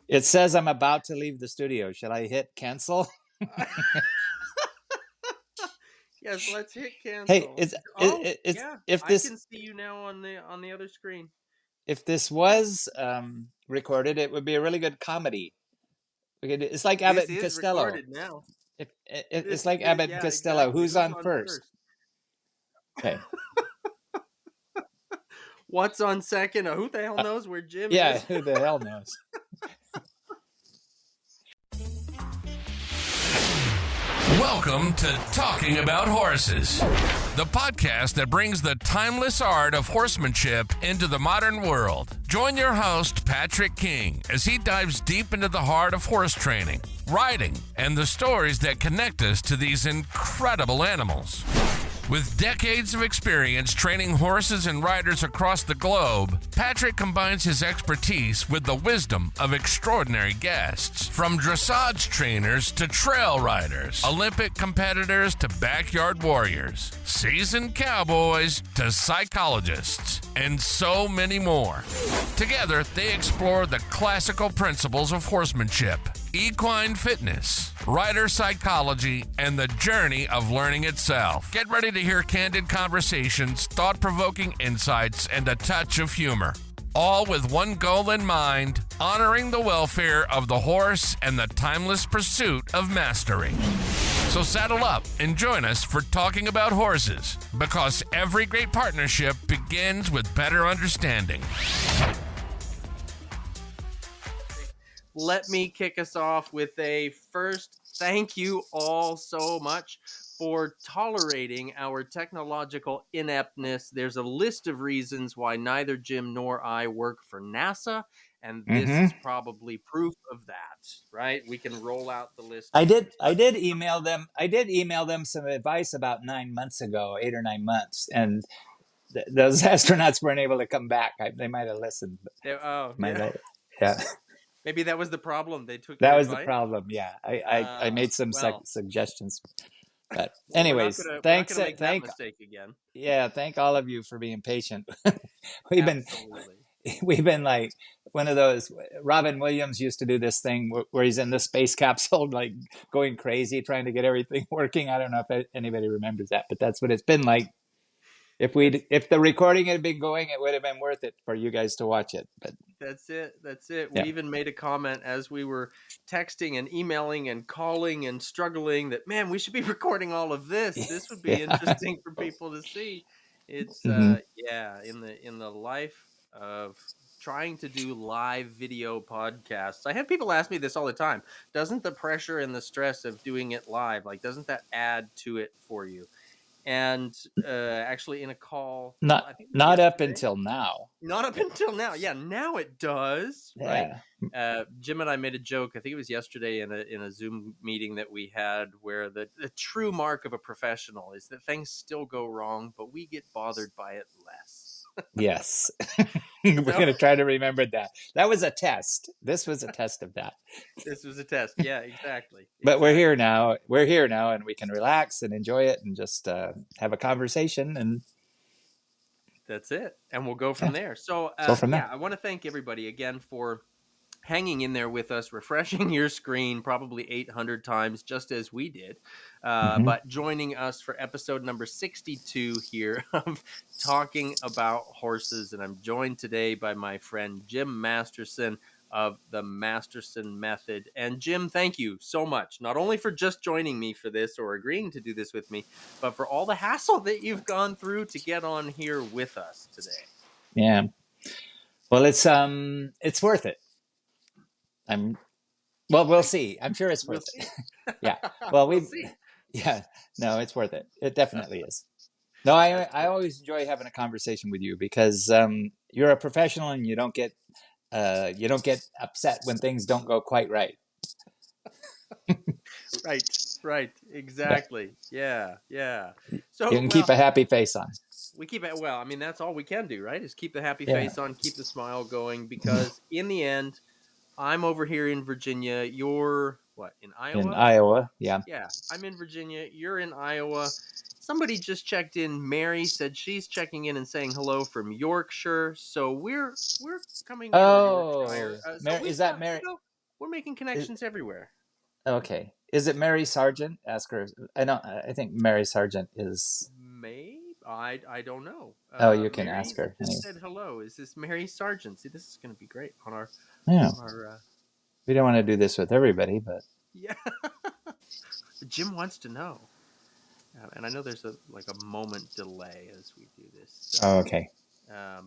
It says I'm about to leave the studio. Should I hit cancel? Yes, let's hit Hey, cancel. it's Oh, it's yeah, if I this can see you now on the other screen. if this was recorded, it would be a really good comedy. It's like This Abbott and is Costello. recorded now. It's like Abbott and Yeah, Costello. exactly. Who's Who's on on first? first? Okay. What's on second? Who the hell knows where Jim Yeah, is? who the hell knows? Welcome to Talking About Horses, the podcast that brings the timeless art of horsemanship into the modern world. Join your host, Patrick King, as he dives deep into the heart of horse training, riding, and the stories that connect us to these incredible animals. With decades of experience training horses and riders across the globe, Patrick combines his expertise with the wisdom of extraordinary guests. From dressage trainers to trail riders, Olympic competitors to backyard warriors, seasoned cowboys to psychologists, and so many more. Together, they explore the classical principles of horsemanship, equine fitness, rider psychology, and the journey of learning itself. Get ready to hear candid conversations, thought-provoking insights, and a touch of humor. All with one goal in mind, honoring the welfare of the horse and the timeless pursuit of mastery. So saddle up and join us for Talking About Horses, because every great partnership begins with better understanding. Let me kick us off with a first thank you all so much for tolerating our technological ineptness. There's a list of reasons why neither Jim nor I work for NASA, and this is probably proof of that, right? We can roll out the list. I did email them. I did email them some advice about 9 months ago, 8 or 9 months, and those astronauts weren't able to come back. They might have listened. Yeah. Maybe that was the problem. They took That your was the advice. problem. Yeah, I made some suggestions, but Well, anyways, we're not thanks. gonna make that mistake again. Yeah, thank all of you for being patient. Absolutely. We've been like one of those. Robin Williams used to do this thing where he's in the space capsule, like going crazy, trying to get everything working. I don't know if anybody remembers that, but that's what it's been like. If the recording had been going, it would have been worth it for you guys to watch it. But that's it. Yeah. We even made a comment as we were texting and emailing and calling and struggling that, man, we should be recording all of this. This would be interesting for people to see. It's in the life of trying to do live video podcasts. I have people ask me this all the time. Doesn't the pressure and the stress of doing it live, doesn't that add to it for you? And actually in a call, not up until now. Not up until now. Yeah, now it does, right? Jim and I made a joke, I think it was yesterday in a Zoom meeting that we had, where the true mark of a professional is that things still go wrong, but we get bothered by it less. Yes. We're going to try to remember that. That was a test. This was a test of that. This was a test. Yeah, exactly. But we're here now. We're here now, and we can relax and enjoy it and just have a conversation. And that's it. And we'll go from there. So, I want to thank everybody again for hanging in there with us, refreshing your screen probably 800 times, just as we did, but joining us for episode number 62 here of Talking About Horses. And I'm joined today by my friend Jim Masterson of the Masterson Method. And Jim, thank you so much, not only for just joining me for this or agreeing to do this with me, but for all the hassle that you've gone through to get on here with us today. Yeah. Well, it's worth it. We'll see. I'm sure it's worth it. Yeah. Well, we'll see. Yeah. No, it's worth it. It definitely is. No, I always enjoy having a conversation with you because you're a professional and you don't get upset when things don't go quite right. Right. Exactly. Yeah. So you can keep a happy face on. We keep it. Well, I mean, that's all we can do, right? Is keep the happy face on, keep the smile going, because in the end, I'm over here in Virginia. You're what, in Iowa? In Iowa, yeah. Yeah, I'm in Virginia. You're in Iowa. Somebody just checked in. Mary said she's checking in and saying hello from Yorkshire. So we're coming. Oh, is that Mary? We're making connections everywhere. Okay. Is it Mary Sargent? Ask her. I don't. I think Mary Sargent is. Maybe I don't know. Oh, you can Mary ask her. just Anyway. said hello. Is this Mary Sargent? See, this is going to be great on our Yeah. on our. We don't want to do this with everybody, but Yeah. Jim wants to know, and I know there's a moment delay as we do this. So. oh, okay.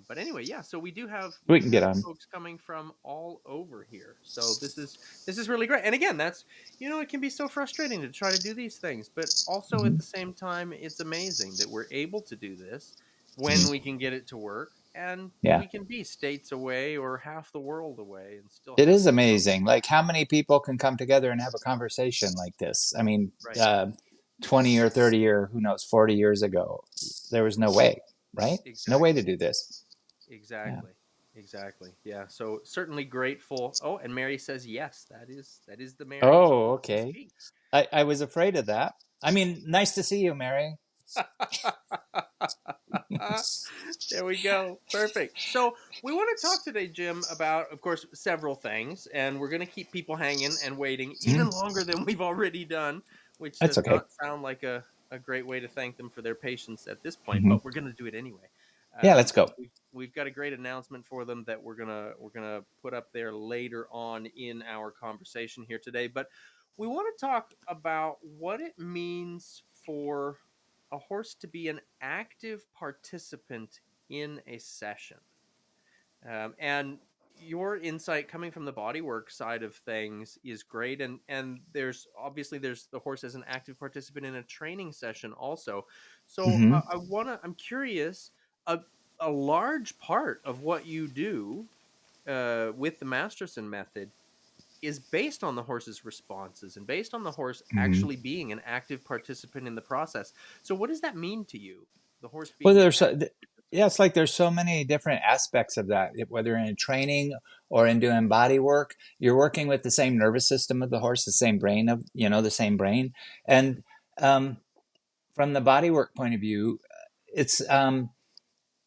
But anyway, yeah. So we do have We can get on. folks coming from all over here. So this is really great. And again, that's it can be so frustrating to try to do these things, but also at the same time, it's amazing that we're able to do this when we can get it to work, and Yeah. we can be states away or half the world away and still It have is this fun. amazing. Like how many people can come together and have a conversation like this? I mean, Right. 20 or 30 or who knows, 40 years ago, there was no way, right? Exactly. No way to do this. Exactly. Yeah. Exactly. Yeah. So certainly grateful. Oh, and Mary says yes. That is the Mary. Oh, okay. I was afraid of that. I mean, nice to see you, Mary. There we go. Perfect. So we want to talk today, Jim, about, of course, several things, and we're going to keep people hanging and waiting even longer than we've already done, which That's does okay. not sound like a great way to thank them for their patience at this point, Mm-hmm. but we're going to do it anyway. Yeah, let's go. We've got a great announcement for them that we're gonna put up there later on in our conversation here today. But we want to talk about what it means for a horse to be an active participant in a session. And your insight coming from the bodywork side of things is great, and there's the horse as an active participant in a training session also. So I'm curious. A large part of what you do with the Masterson method is based on the horse's responses and based on the horse actually being an active participant in the process. So what does that mean to you? The horse being it's like there's so many different aspects of that. Whether in training or in doing body work, you're working with the same nervous system of the horse, the same brain the same brain. And from the body work point of view, it's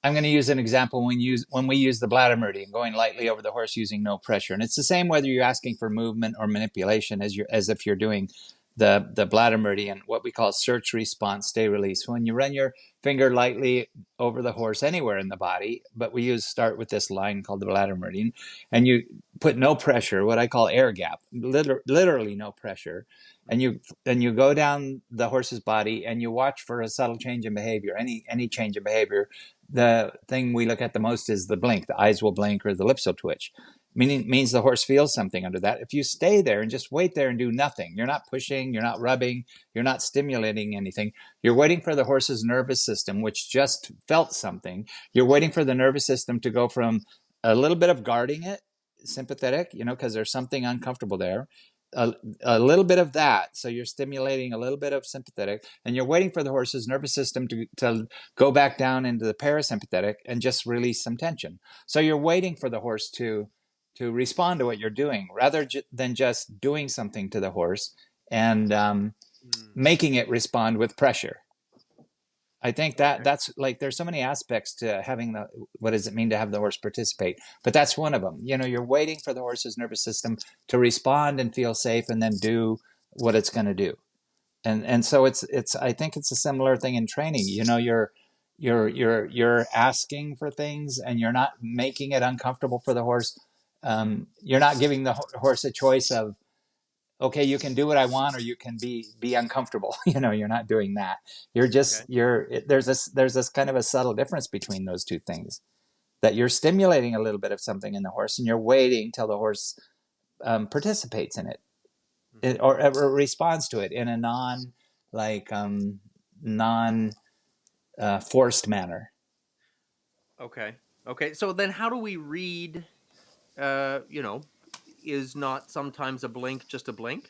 I'm going to use an example when we use the bladder meridian, going lightly over the horse using no pressure. And it's the same whether you're asking for movement or manipulation as if you're doing the bladder meridian, what we call search, response, stay, release. When you run your finger lightly over the horse anywhere in the body, but we start with this line called the bladder meridian, and you put no pressure, what I call air gap, literally no pressure, and you go down the horse's body and you watch for a subtle change in behavior, any change in behavior. The thing we look at the most is the blink. The eyes will blink or the lips will twitch. Means the horse feels something under that. If you stay there and just wait there and do nothing, you're not pushing, you're not rubbing, you're not stimulating anything. You're waiting for the horse's nervous system, which just felt something. You're waiting for the nervous system to go from a little bit of guarding it, sympathetic, because there's something uncomfortable there, a little bit of that. So you're stimulating a little bit of sympathetic, and you're waiting for the horse's nervous system to go back down into the parasympathetic and just release some tension. So you're waiting for the horse to respond to what you're doing rather than just doing something to the horse and making it respond with pressure. I think that's like, there's so many aspects to having what does it mean to have the horse participate? But that's one of them. You're waiting for the horse's nervous system to respond and feel safe and then do what it's going to do. And so it's I think it's a similar thing in training. You're asking for things and you're not making it uncomfortable for the horse. You're not giving the horse a choice of, okay, you can do what I want, or you can be uncomfortable. You're not doing that. You're just there's this kind of a subtle difference between those two things, that you're stimulating a little bit of something in the horse, and you're waiting till the horse participates in it, or responds to it in a non forced manner. Okay. So then, how do we read? Is not sometimes a blink just a blink?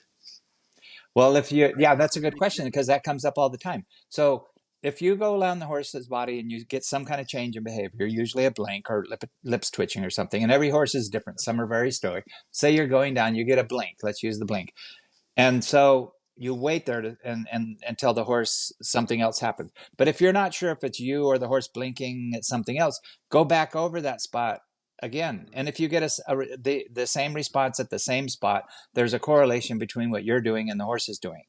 Well, that's a good question, because that comes up all the time. So if you go around the horse's body and you get some kind of change in behavior, usually a blink or lips twitching or something, and every horse is different. Some are very stoic. Say you're going down, you get a blink. Let's use the blink. And so you wait there and until the horse, something else happens. But if you're not sure if it's you or the horse blinking at something else, go back over that spot again. And if you get the same response at the same spot, there's a correlation between what you're doing and the horse is doing.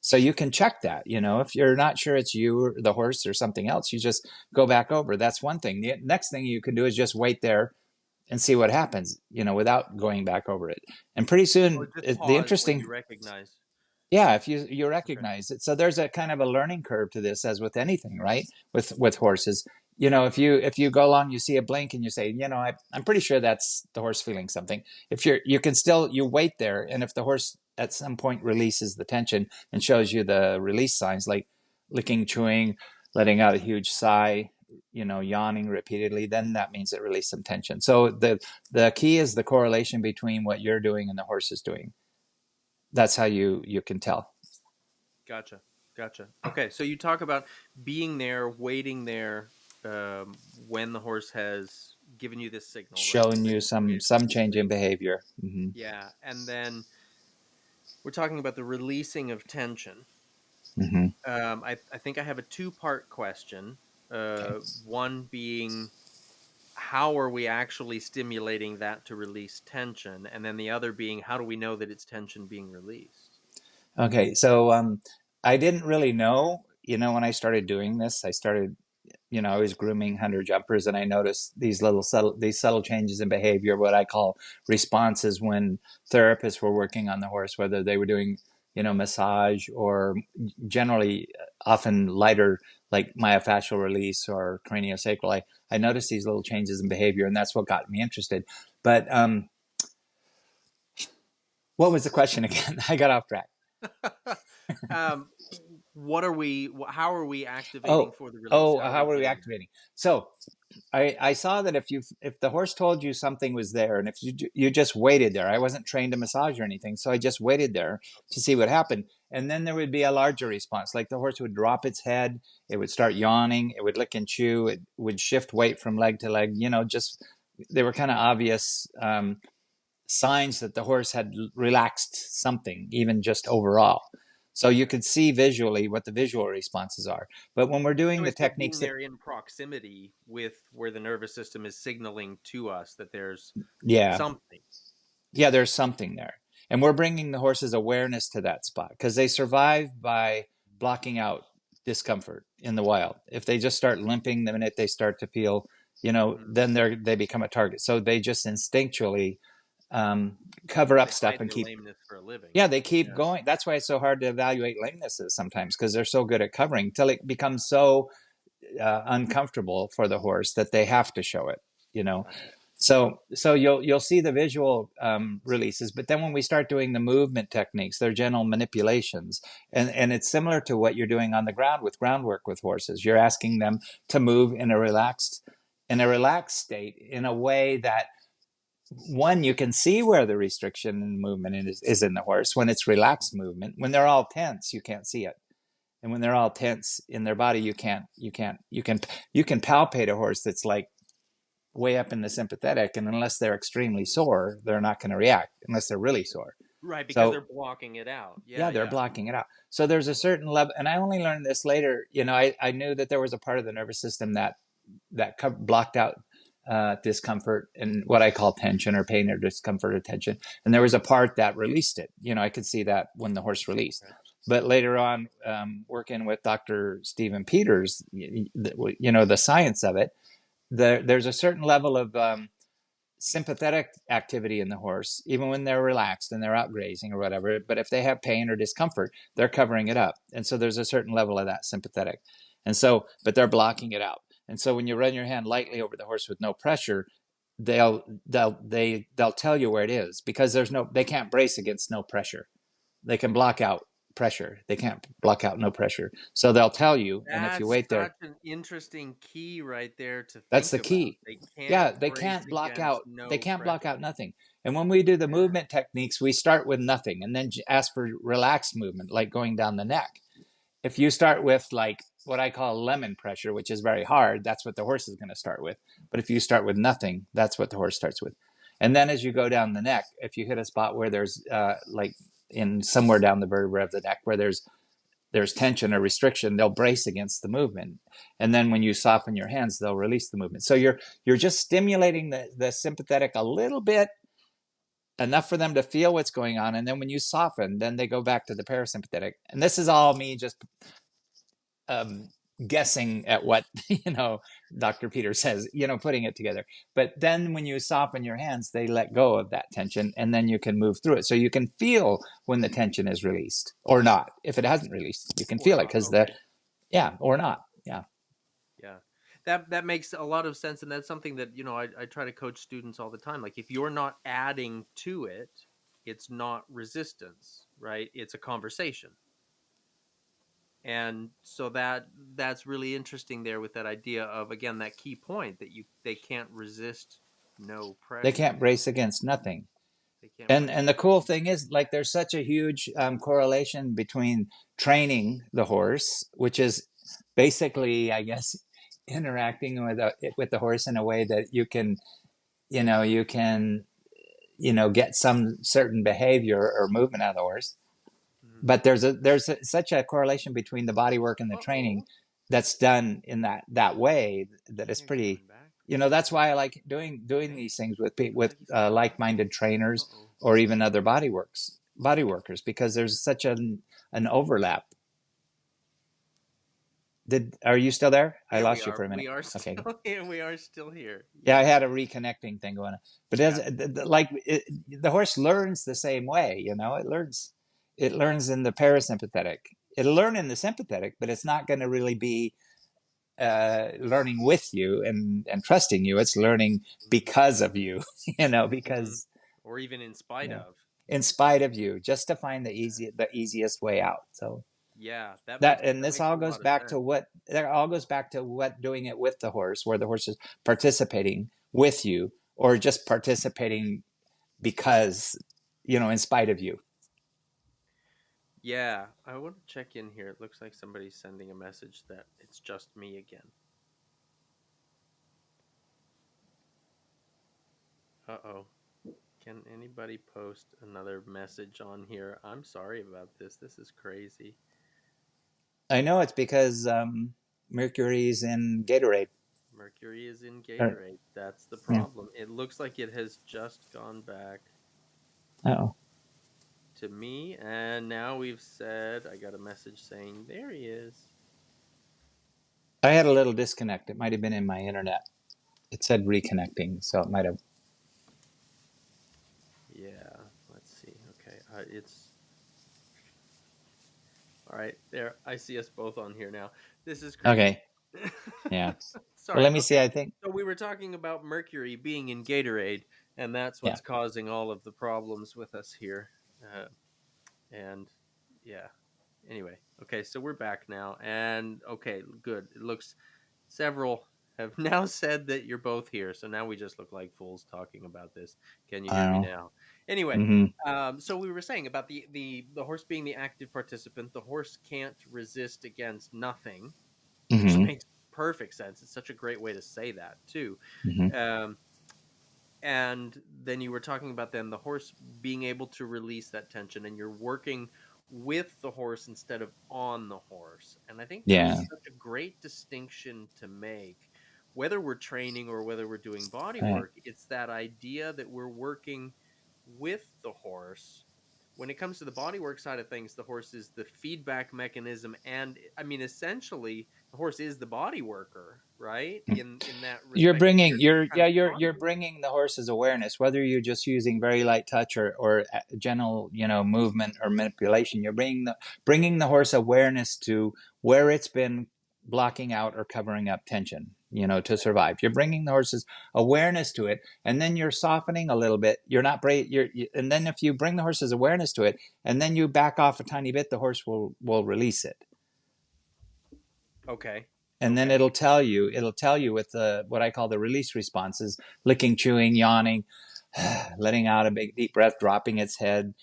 So you can check that, if you're not sure it's you or the horse or something else, you just go back over. That's one thing. The next thing you can do is just wait there and see what happens, without going back over it. And pretty soon, the interesting, you recognize. Yeah, if you recognize it. So there's a kind of a learning curve to this, as with anything, right? With horses, if you go along, you see a blink and you say, I'm pretty sure that's the horse feeling something. If you wait there, and if the horse at some point releases the tension and shows you the release signs, like licking, chewing, letting out a huge sigh, yawning repeatedly, then that means it released some tension. So the key is the correlation between what you're doing and the horse is doing. That's how you can tell. Gotcha. Okay, so you talk about being there, waiting there, when the horse has given you this signal, showing you some change in behavior. Mm-hmm. Yeah, and then we're talking about the releasing of tension. Mm-hmm. I think I have a two-part question. Okay. One being, how are we actually stimulating that to release tension? And then the other being, how do we know that it's tension being released? Okay, so I didn't really know, when I started doing this. I started, I was grooming hunter jumpers, and I noticed these subtle changes in behavior, what I call responses, when therapists were working on the horse, whether they were doing, massage or generally often lighter, like myofascial release or craniosacral. I noticed these little changes in behavior, and that's what got me interested. But what was the question again? I got off track. How are we activating for the release? How are we activating? So I saw that if the horse told you something was there, and if you just waited there, I wasn't trained to massage or anything, so I just waited there to see what happened. And then there would be a larger response, like the horse would drop its head, it would start yawning, it would lick and chew, it would shift weight from leg to leg, just, they were kind of obvious signs that the horse had relaxed something, even just overall. So you could see visually what the visual responses are. But when we're doing the techniques, they're in proximity with where the nervous system is signaling to us that there's something. Yeah, there's something there. And we're bringing the horse's awareness to that spot, because they survive by blocking out discomfort in the wild. If they just start limping the minute they start to feel, then they become a target. So they just instinctually cover up stuff and keep lameness for a living. Yeah, they keep going. That's why it's so hard to evaluate lamenesses sometimes, because they're so good at covering till it becomes so uncomfortable for the horse that they have to show it. So you'll see the visual releases, but then when we start doing the movement techniques, they're gentle manipulations, and it's similar to what you're doing on the ground with groundwork with horses. You're asking them to move in a relaxed state, in a way that, one, you can see where the restriction in movement is in the horse. When it's relaxed movement, when they're all tense, you can't see it. And when they're all tense in their body, you can palpate a horse that's like way up in the sympathetic. And unless they're extremely sore, they're not going to react unless they're really sore. Right, because they're blocking it out. They're blocking it out. So there's a certain level, and I only learned this later. I knew that there was a part of the nervous system that blocked out discomfort and what I call tension or pain or discomfort or tension. And there was a part that released it. I could see that when the horse released. But later on, working with Dr. Stephen Peters, the science of it, there's a certain level of sympathetic activity in the horse, even when they're relaxed and they're out grazing or whatever. But if they have pain or discomfort, they're covering it up. And so there's a certain level of that sympathetic. And so, but they're blocking it out. And so when you run your hand lightly over the horse with no pressure, they'll tell you where it is, because they can't brace against no pressure. They can block out pressure. They can't block out no pressure. So they'll tell you, and if you wait there. That's an interesting key right there to think That's the key. They can't block out. They can't block out nothing. And when we do the movement techniques, we start with nothing and then ask for relaxed movement, like going down the neck. If you start with like what I call lemon pressure, which is very hard, that's what the horse is going to start with. But if you start with nothing, that's what the horse starts with. And then as you go down the neck, if you hit a spot where there's like in somewhere down the vertebra of the neck where there's there's tension or restriction, they'll brace against the movement. And then when you soften your hands, they'll release the movement. So you're just stimulating the sympathetic a little bit, enough for them to feel what's going on. And then when you soften, then they go back to the parasympathetic. And this is all me just guessing at what, Dr. Peter says, putting it together. But then when you soften your hands, they let go of that tension, and then you can move through it. So you can feel when the tension is released or not. If it hasn't released, you can feel it because or not. Yeah. Yeah. That makes a lot of sense. And that's something that, I try to coach students all the time. Like, if you're not adding to it, it's not resistance, right? It's a conversation. And so that's really interesting there with that idea of, again, that key point that they can't resist no pressure. They can't brace against nothing. And the cool thing is, like, there's such a huge correlation between training the horse, which is basically, I guess, interacting with the horse in a way that you can get some certain behavior or movement out of the horse. But there's such a correlation between the body work and the training that's done in that way that is pretty. That's why I like doing these things with like-minded trainers or even other body workers, because there's such an overlap. Are you still there? I lost you for a minute. We are still here. We are still here. Yeah, I had a reconnecting thing going on. But the horse learns the same way. It learns in the parasympathetic. It'll learn in the sympathetic, but it's not going to really be learning with you and trusting you. It's learning because of you, because or even in spite of. In spite of you, just to find the easiest way out. So this all goes back to what doing it with the horse, where the horse is participating with you, or just participating because, in spite of you. Yeah, I want to check in here. It looks like somebody's sending a message that it's just me again. Uh-oh. Can anybody post another message on here? I'm sorry about this. This is crazy. I know it's because Mercury's in Gatorade. Mercury is in Gatorade. That's the problem. Yeah. It looks like it has just gone back. Uh-oh. To me, and now we've said, I got a message saying there he is. I had a little disconnect. It might have been in my internet. It said reconnecting, so it might have. Yeah, let's see. Okay, it's all right there. I see us both on here now. This is crazy. Okay. Yeah. Sorry. Well, let me see. I think so. We were talking about Mercury being in Gatorade, and that's what's causing all of the problems with us here. Anyway, okay, so we're back now, and okay, good. It looks several have now said that you're both here, so now we just look like fools talking about this. Can you hear me now? Anyway, so we were saying about the horse being the active participant. The horse can't resist against nothing, which makes perfect sense. It's such a great way to say that too. And then you were talking about then the horse being able to release that tension, and you're working with the horse instead of on the horse. And I think that's such a great distinction to make. Whether we're training or whether we're doing body work, it's that idea that we're working with the horse. When it comes to the bodywork side of things, the horse is the feedback mechanism, and I mean, essentially, the horse is the body worker, right? In that respect, you're bringing the horse's awareness, whether you're just using very light touch or gentle, movement or manipulation. You're bringing the horse awareness to where it's been blocking out or covering up tension, to survive. You're bringing the horse's awareness to it, and then you're softening a little bit. You're not and then if you bring the horse's awareness to it, and then you back off a tiny bit, the horse will release it. Okay. And then it'll tell you with what I call the release responses: licking, chewing, yawning, letting out a big deep breath, dropping its head.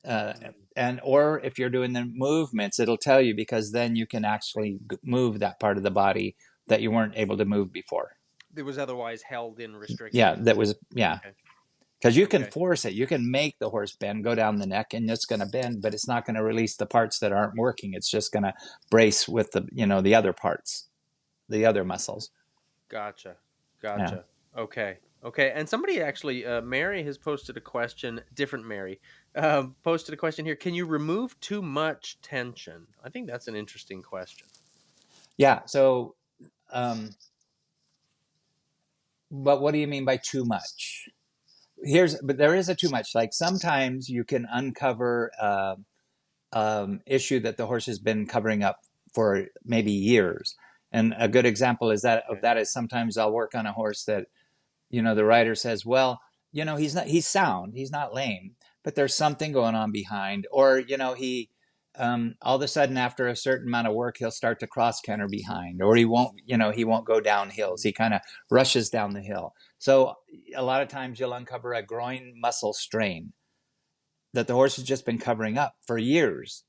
Or if you're doing the movements, it'll tell you, because then you can actually move that part of the body that you weren't able to move before. It was otherwise held in restriction. Yeah, that was, yeah. Okay. Because you can force it. You can make the horse bend, go down the neck, and it's going to bend, but it's not going to release the parts that aren't working. It's just going to brace with the, the other parts, the other muscles. Gotcha. Yeah. Okay. And somebody actually, Mary has posted a question, different Mary, posted a question here. Can you remove too much tension? I think that's an interesting question. Yeah. So, but what do you mean by too much? But there is a too much. Like sometimes you can uncover issue that the horse has been covering up for maybe years. And a good example is that sometimes I'll work on a horse that, the rider says, well, he's sound, he's not lame, but there's something going on behind, or, he, all of a sudden after a certain amount of work, he'll start to cross canter behind, or he won't go down hills. He kind of rushes down the hill. So a lot of times you'll uncover a groin muscle strain that the horse has just been covering up for years,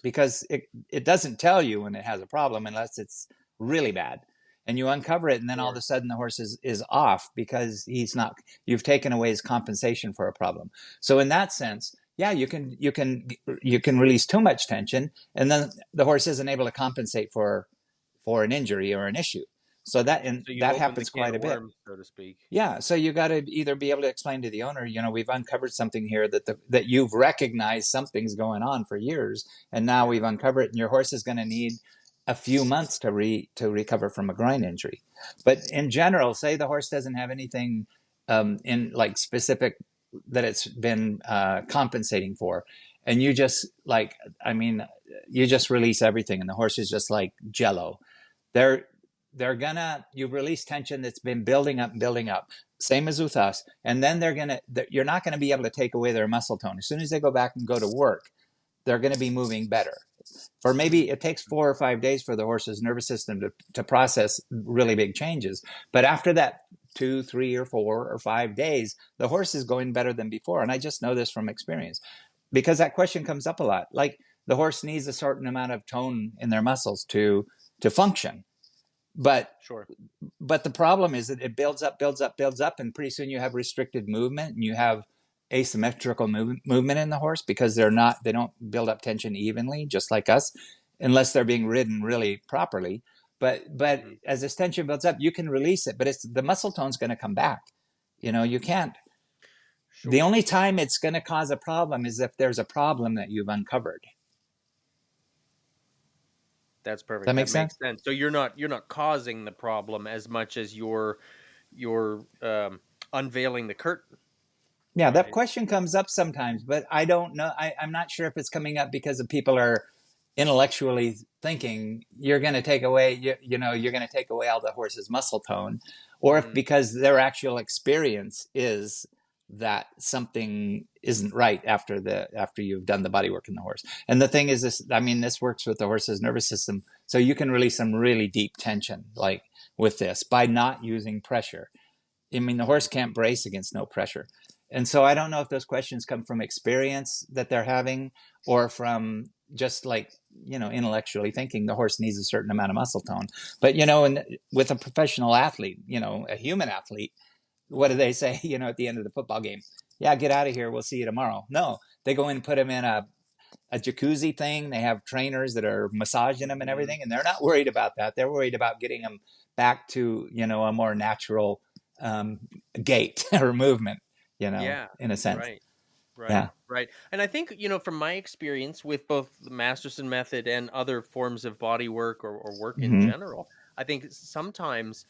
because it doesn't tell you when it has a problem unless it's really bad. And you uncover it, and then all of a sudden the horse is off because you've taken away his compensation for a problem. So in that sense, yeah, you can release too much tension, and then the horse isn't able to compensate for an injury or an issue. So that happens quite a bit, so to speak. Yeah. So you got to either be able to explain to the owner, we've uncovered something here that you've recognized something's going on for years, and now we've uncovered it, and your horse is going to need a few months to recover from a groin injury. But in general, say the horse doesn't have anything in like specific that it's been compensating for, and you just you just release everything, and the horse is just like jello. You've released tension that's been building up, same as with us. And then you're not going to be able to take away their muscle tone. As soon as they go back and go to work, they're going to be moving better. For maybe it takes 4 or 5 days for the horse's nervous system to process really big changes. But after that 2, 3, or 4 or 5 days, the horse is going better than before. And I just know this from experience, because that question comes up a lot. Like the horse needs a certain amount of tone in their muscles to function. But the problem is that it builds up, and pretty soon you have restricted movement, and you have asymmetrical movement in the horse, because they don't build up tension evenly, just like us, unless they're being ridden really properly. But as this tension builds up, you can release it, but the muscle tone's going to come back. You can't. Sure. The only time it's going to cause a problem is if there's a problem that you've uncovered. That's perfect. That makes sense. So you're not causing the problem as much as you're unveiling the curtain. Yeah, right? That question comes up sometimes, but I don't know. I'm not sure if it's coming up because of people are intellectually thinking you're going to take away, you're going to take away all the horse's muscle tone, or if because their actual experience is that something isn't right after you've done the bodywork in the horse. And the thing is this works with the horse's nervous system. So you can release some really deep tension, like with this, by not using pressure. The horse can't brace against no pressure. And so I don't know if those questions come from experience that they're having, or from just intellectually thinking the horse needs a certain amount of muscle tone. But, with a professional athlete, a human athlete, what do they say, at the end of the football game? Yeah, get out of here. We'll see you tomorrow. No, they go in and put them in a jacuzzi thing. They have trainers that are massaging them and everything, and they're not worried about that. They're worried about getting them back to, a more natural gait or movement, in a sense. Right. Yeah. Right. And I think, from my experience with both the Masterson method and other forms of body work or work in general, I think sometimes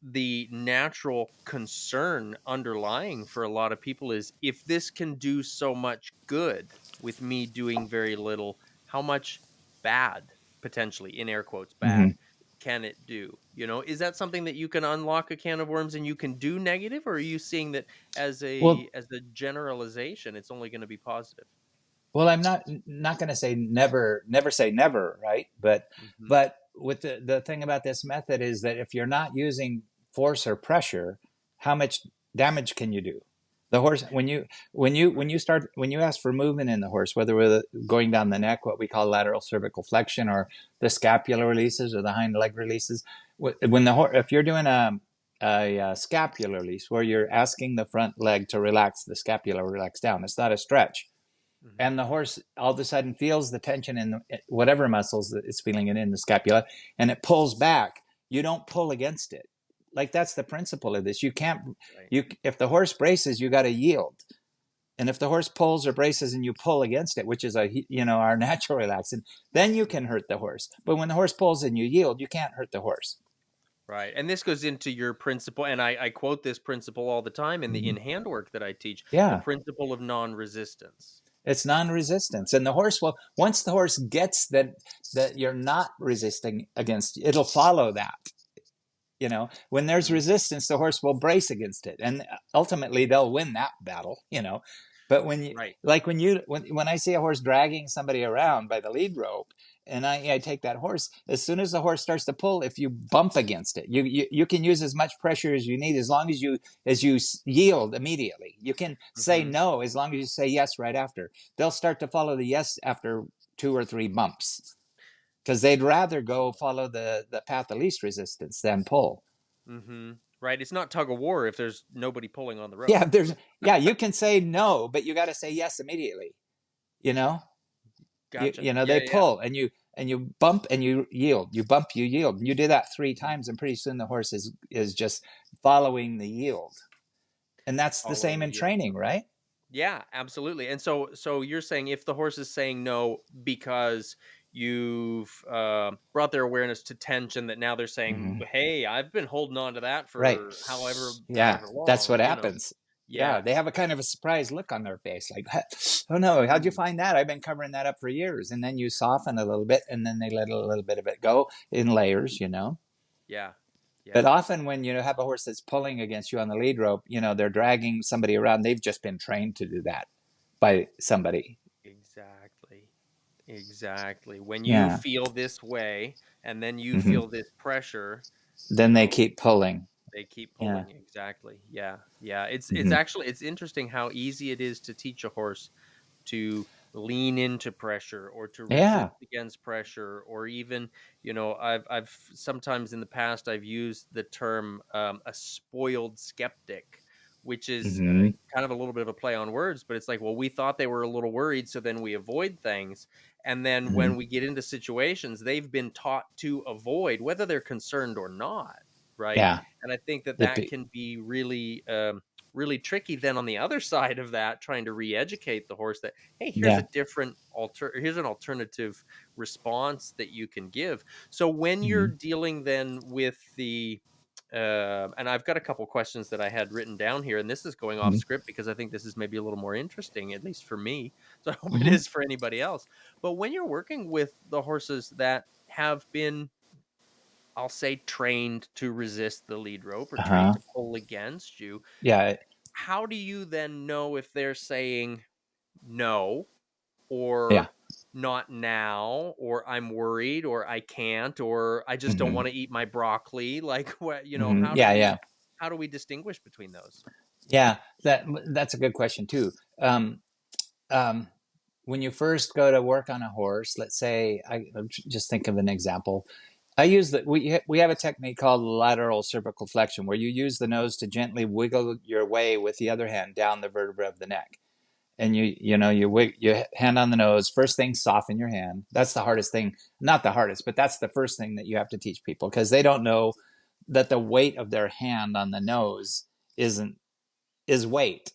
the natural concern underlying for a lot of people is, if this can do so much good with me doing very little, how much bad, potentially, in air quotes, bad, can it do? Is that something that you can unlock a can of worms and you can do negative, or are you seeing that as a generalization, it's only going to be positive? Well, I'm not going to say never say never, right? But with the thing about this method is that if you're not using force or pressure, how much damage can you do? The horse, when you ask for movement in the horse, whether we're going down the neck, what we call lateral cervical flexion, or the scapular releases or the hind leg releases, if you're doing scapular release, where you're asking the front leg to relax, the scapula relax down. It's not a stretch. Mm-hmm. And the horse all of a sudden feels the tension in whatever muscles that it's feeling it in the scapula, and it pulls back. You don't pull against it. Like, that's the principle of this. You can't, if the horse braces, you got to yield. And if the horse pulls or braces and you pull against it, which is our natural relaxant, then you can hurt the horse. But when the horse pulls and you yield, you can't hurt the horse. Right. And this goes into your principle, and I quote this principle all the time in handwork that I teach, the principle of non-resistance. It's non-resistance. And the horse will, once the horse gets that you're not resisting against, it'll follow that. When there's resistance, the horse will brace against it. And ultimately they'll win that battle, But when you, when I see a horse dragging somebody around by the lead rope, and I take that horse, as soon as the horse starts to pull, if you bump against it, you can use as much pressure as you need, as long as you yield immediately. You can say no as long as you say yes right after. They'll start to follow the yes after 2 or 3 bumps, because they'd rather go follow the path of least resistance than pull. Mm-hmm. Right. It's not tug of war if there's nobody pulling on the rope. Yeah, you can say no, but you got to say yes immediately. Gotcha. They pull, and you bump and you yield. You bump, you yield. You do that 3 times, and pretty soon the horse is just following the yield. And that's the same in training, right? Yeah, absolutely. And so you're saying if the horse is saying no because you've brought their awareness to tension, that now they're saying, hey, I've been holding on to that for however long. That's what happens. Yeah, they have a kind of a surprised look on their face, like, oh no, how'd you find that? I've been covering that up for years. And then you soften a little bit, and then they let a little bit of it go in layers, Yeah. But often when you have a horse that's pulling against you on the lead rope, they're dragging somebody around. They've just been trained to do that by somebody. Exactly. When you feel this way, and then you feel this pressure, then they keep pulling. They keep pulling. Exactly. Yeah. It's actually, it's interesting how easy it is to teach a horse to lean into pressure, or to resist against pressure, or even, I've sometimes in the past I've used the term a spoiled skeptic, which is kind of a little bit of a play on words, but it's like, well, we thought they were a little worried, so then we avoid things. And then when we get into situations, they've been taught to avoid, whether they're concerned or not. Right. Yeah. And I think that can be really, really tricky. Then on the other side of that, trying to re-educate the horse that, hey, here's a different here's an alternative response that you can give. So when you're dealing then with the, and I've got a couple questions that I had written down here, and this is going off script because I think this is maybe a little more interesting, at least for me. So I hope it is for anybody else. But when you're working with the horses that have been, I'll say, trained to resist the lead rope, or trained to pull against you. Yeah. How do you then know if they're saying no, or not now, or I'm worried, or I can't, or I just don't want to eat my broccoli? Like, what, how do we distinguish between those? Yeah, that's a good question too. When you first go to work on a horse, let's say, I just think of an example. I use we have a technique called lateral cervical flexion, where you use the nose to gently wiggle your way with the other hand down the vertebra of the neck. And you hand on the nose. First thing, soften your hand. That's the hardest thing. Not the hardest, but that's the first thing that you have to teach people, because they don't know that the weight of their hand on the nose is weight,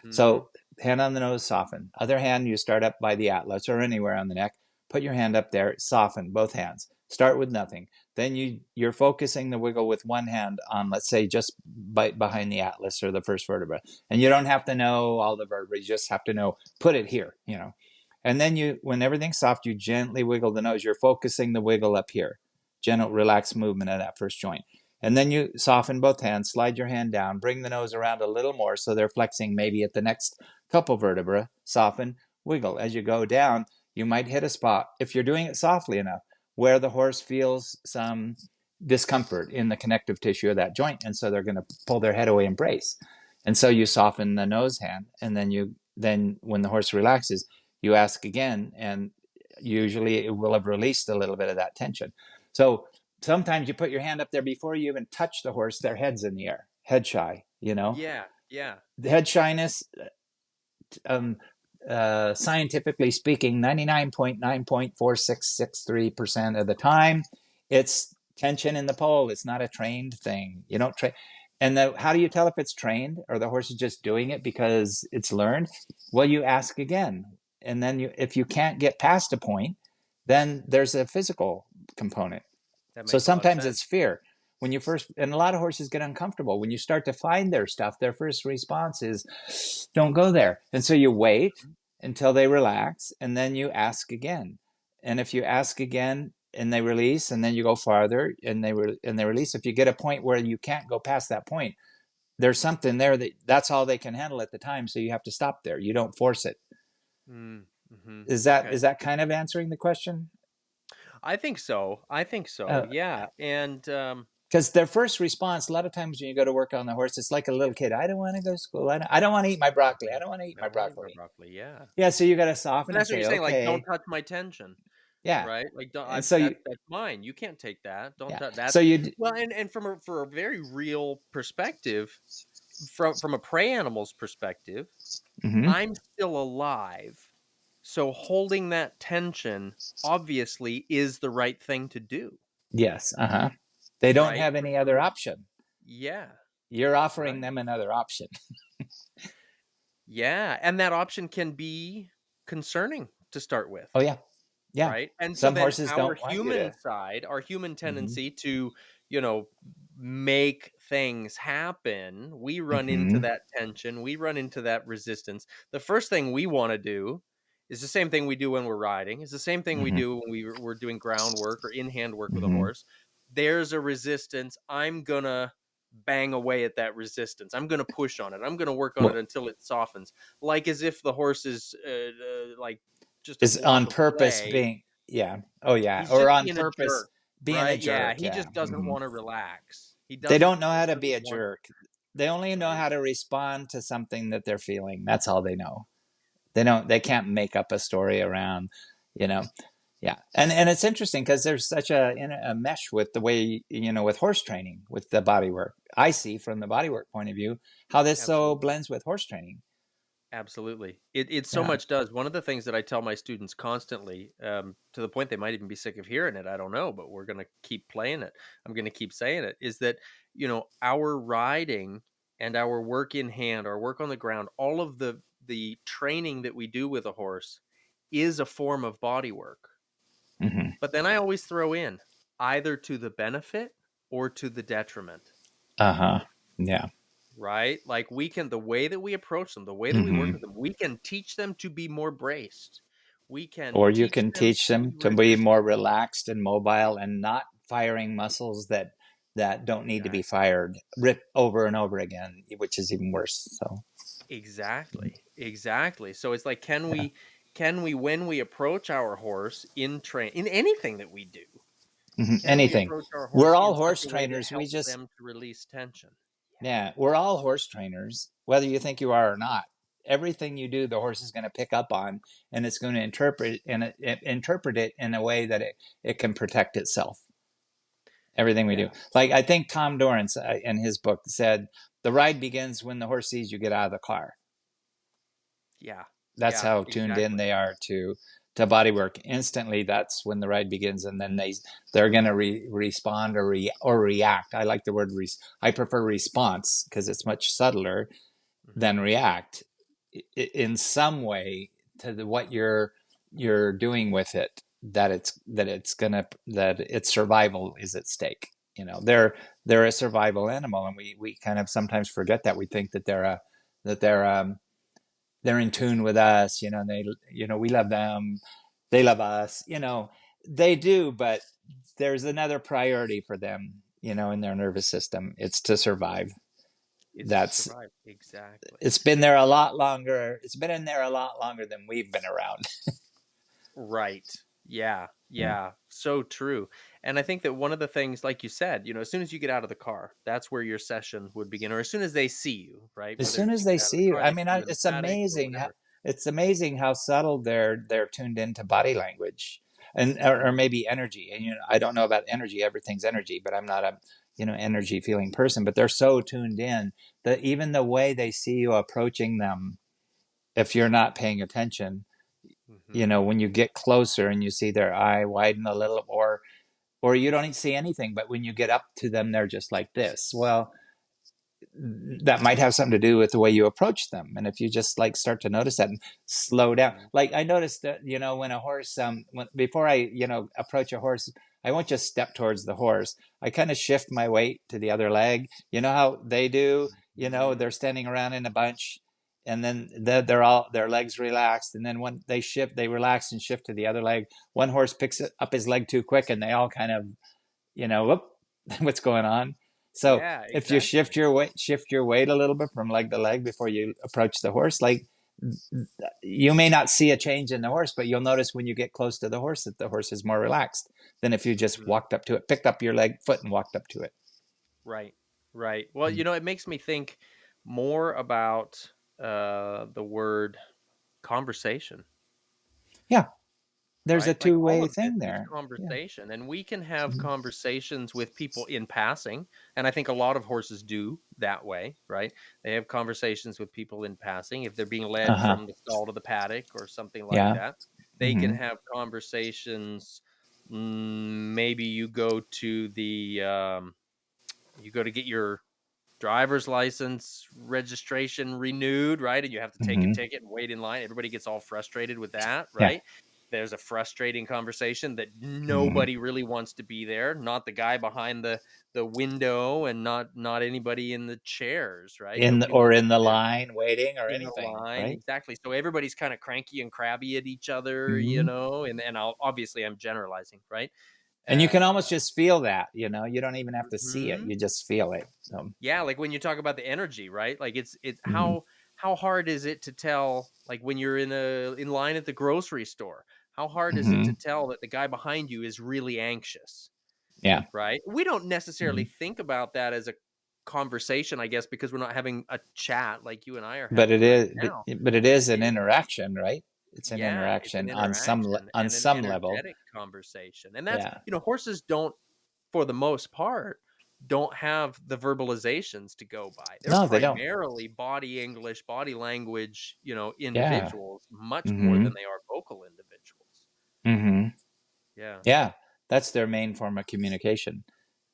So hand on the nose, soften. Other hand, you start up by the atlas or anywhere on the neck. Put your hand up there, soften both hands. Start with nothing. Then you're focusing the wiggle with one hand on, let's say, just behind the atlas or the first vertebra. And you don't have to know all the vertebrae. You just have to know, put it here, And then when everything's soft, you gently wiggle the nose. You're focusing the wiggle up here. Gentle, relaxed movement of that first joint. And then you soften both hands, slide your hand down, bring the nose around a little more so they're flexing maybe at the next couple vertebra. Soften, wiggle. As you go down, you might hit a spot, if you're doing it softly enough, where the horse feels some discomfort in the connective tissue of that joint. And so they're going to pull their head away and brace. And so you soften the nose hand. And then when the horse relaxes, you ask again, and usually it will have released a little bit of that tension. So sometimes you put your hand up there before you even touch the horse, their head's in the air, head shy, Yeah. The head shyness, um, scientifically speaking, 99.9.4663% of the time, it's tension in the pole. It's not a trained thing. You don't train. And how do you tell if it's trained or the horse is just doing it because it's learned? Well, you ask again. And then if you can't get past a point, then there's a physical component. That So makes a lot of sometimes sense. it's fear. When you first, and a lot of horses get uncomfortable. When you start to find their stuff, their first response is, don't go there. And so you wait until they relax, and then you ask again. And if you ask again and they release, and then you go farther and they release, if you get a point where you can't go past that point, there's something there that's all they can handle at the time. So you have to stop there. You don't force it. Mm-hmm. Is that kind of answering the question? I think so. Yeah. And because their first response, a lot of times when you go to work on the horse, it's like a little kid. I don't want to go to school. I don't want to eat my broccoli. I don't want to eat I my don't want to eat my broccoli. broccoli. Yeah. Yeah, so you got to soften And and that's what say, you're saying. Like, don't okay, touch my tension. yeah. Right. Like, And so that's mine. You can't take that. Don't touch that. So you, well, and for a very real perspective, from a prey animal's perspective, mm-hmm. I'm still alive. So holding that tension obviously is the right thing to do. Yes. They don't Right? have any other option. Yeah. You're offering them another option. Yeah. And that option can be concerning to start with. Oh, yeah. Yeah. Right. And some so then horses our don't want human side, our human tendency to, make things happen, we run into that tension, we run into that resistance. The first thing we want to do is the same thing we do when we're riding. It's the same thing we do when we're doing groundwork or in-hand work with a horse. There's a resistance. I'm going to bang away at that resistance. I'm going to push on it. I'm going to work on it until it softens. Like as if the horse is like just a is block on of purpose clay. being, yeah. Oh, yeah. He's or just on being purpose a jerk, being right? a jerk. Yeah, he just doesn't want to relax. They don't know how to be a Want, jerk. They only know how to respond to something that they're feeling. That's all they know. They can't make up a story around, yeah. And it's interesting because there's such a mesh with the way, with horse training, with the bodywork. I see from the bodywork point of view how this so blends with horse training. Absolutely. It so much does. One of the things that I tell my students constantly, to the point they might even be sick of hearing it, I don't know, but we're going to keep playing it. I'm going to keep saying it, is that, our riding and our work in hand, our work on the ground, all of the training that we do with a horse is a form of body work. But then I always throw in either to the benefit or to the detriment. Yeah. Right? Like the way that we approach them, the way that we work with them, we can teach them to be more braced. Or you can teach them to be more relaxed and mobile and not firing muscles that don't need to be fired, rip over and over again, which is even worse. So Exactly. So it's like, can we, when we approach our horse in anything that we do, anything, we're all horse trainers. We just them to release tension. Yeah, we're all horse trainers, whether you think you are or not. Everything you do, the horse is going to pick up on, and it's going to interpret it in a way that it can protect itself. Everything we do. Like I think Tom Dorrance in his book said, the ride begins when the horse sees you get out of the car. Yeah. That's how tuned in they are to body work. Instantly, that's when the ride begins, and then they're going to respond or react. I like the word I prefer response because it's much subtler than react in some way to what you're doing with it. That its survival is at stake. They're a survival animal, and we kind of sometimes forget that. We think that they're in tune with us, and they, we love them, they love us, they do, but there's another priority for them, in their nervous system. It's to survive. Exactly. It's been there a lot longer. It's been in there a lot longer than we've been around. Right. Yeah. So true. And I think that one of the things, like you said, as soon as you get out of the car, that's where your session would begin, or as soon as they see you, right? As soon as they see you, I mean, it's amazing. It's amazing how subtle they're tuned into body language. and or maybe energy. And I don't know about energy. Everything's energy, but I'm not a energy feeling person. But they're so tuned in that even the way they see you approaching them, if you're not paying attention, when you get closer and you see their eye widen a little, or you don't see anything, but when you get up to them, they're just like this. Well, that might have something to do with the way you approach them. And if you just like start to notice that and slow down, like I noticed that, when a horse, before I, approach a horse, I won't just step towards the horse. I kind of shift my weight to the other leg. You know how they do, they're standing around in a bunch, and then their legs relaxed. And then when they shift, they relax and shift to the other leg. One horse picks up his leg too quick and they all kind of, whoop, what's going on? So Yeah, if you exactly. shift your weight a little bit from leg to leg before you approach the horse, like you may not see a change in the horse, but you'll notice when you get close to the horse that the horse is more relaxed than if you just walked up to it, picked up your foot and walked up to it. Right. Right. Well, it makes me think more about the word conversation. Yeah. There's a Right? Like all two-way of this thing is there. Yeah. conversation, and we can have conversations with people in passing, and I think a lot of horses do that way, right? They have conversations with people in passing if they're being led Uh-huh. from the stall to the paddock or something like Yeah. that. They can Mm-hmm. have conversations. Maybe you go to get your driver's license registration renewed, right? And you have to take a Mm-hmm. ticket and wait in line. Everybody gets all frustrated with that, Yeah. right? There's a frustrating conversation that Mm-hmm. nobody really wants to be there. Not the guy behind the window, and not anybody in the chairs, right? Nobody wants In to the be there line waiting or in a anything, line, right? exactly. So everybody's kind of cranky and crabby at each other, Mm-hmm. and obviously I'm generalizing, right? And you can Uh, almost just feel that, you don't even have to see it. mhm. You just feel it. So, Yeah, like when you talk about the energy, right? Like it's mm-hmm. how hard is it to tell, like when you're in line at the grocery store, how hard is it Mm-hmm. to tell that the guy behind you is really anxious, Yeah. right? We don't necessarily Mm-hmm. think about that as a conversation, I guess, because we're not having a chat like you and I are But having it right is, now. but it But is an interaction, right? It's an yeah, it's an interaction interaction on and an some level. energetic conversation. And that's, Yeah. horses don't, for the most part, don't have the verbalizations to go by. They're No, they don't. primarily body English, body language, Yeah. individuals much more Mm-hmm. than they are vocal individuals. Mm-hmm. Yeah. Yeah. That's their main form of communication.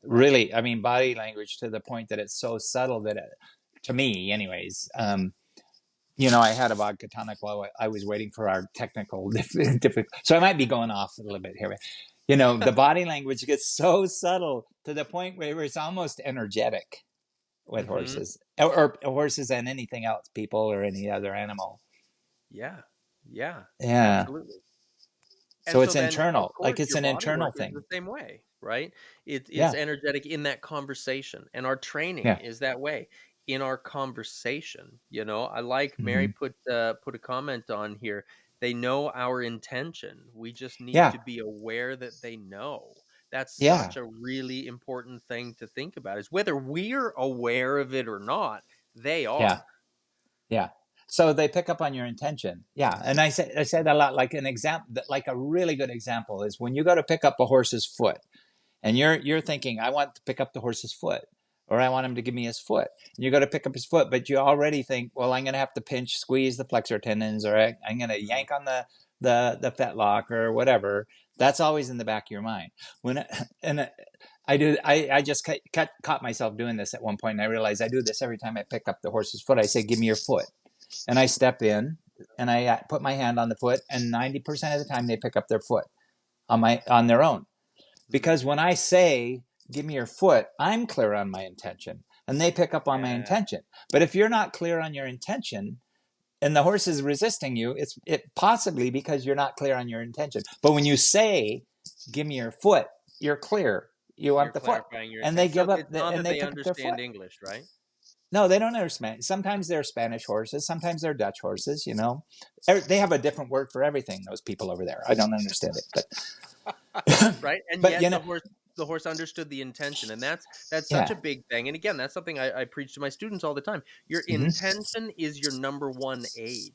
Right. Really, I mean, body language to the point that it's so subtle that to me anyways, I had a vodka tonic while I was waiting for our technical difficult. So I might be going off a little bit here. The body language gets so subtle to the point where it's almost energetic with Mhm. horses, or horses and anything else, people or any other animal. Yeah. Yeah. Yeah. Absolutely. So And it's so then, of internal, like course, it's your an body internal work is the thing. same way, right? It's Yeah. energetic in that conversation, and our training Yeah. is that way in our conversation. I like Mary Mm-hmm. put a comment on here. They know our intention. We just need Yeah. to be aware that they know. That's Yeah. such a really important thing to think about, is whether we're aware of it or not, they Yeah. are. Yeah. So they pick up on your intention. Yeah. And I say that a lot. Like an example, like a really good example is when you go to pick up a horse's foot and you're thinking, I want to pick up the horse's foot, or I want him to give me his foot. And you go to pick up his foot, but you already think, well, I'm going to have to pinch, squeeze the flexor tendons, or I'm going to Mhm. yank on the fetlock or whatever. That's always in the back of your mind. When and I do. I just caught myself doing this at one point, and I realized I do this every time I pick up the horse's foot. I say, "Give me your foot," and I step in and I put my hand on the foot, and 90% of the time they pick up their foot on their own. Because when I say, "Give me your foot," I'm clear on my intention, and they pick up on my Yeah. intention. But if you're not clear on your intention, and the horse is resisting you, it's possibly because you're not clear on your intention. But when you say, "Give me your foot," you're clear. You You're want the foot, clarifying your and they intent. So give up, it's not and that they they pick up their foot. understand English, right? No, they don't understand. Sometimes they're Spanish horses. Sometimes they're Dutch horses. They have a different word for everything. Those people over there, I don't understand it, Right, and but yet the horse understood the intention, and that's such yeah. a big thing. And again, that's something I preach to my students all the time. Your Hmm. intention is your number one aid.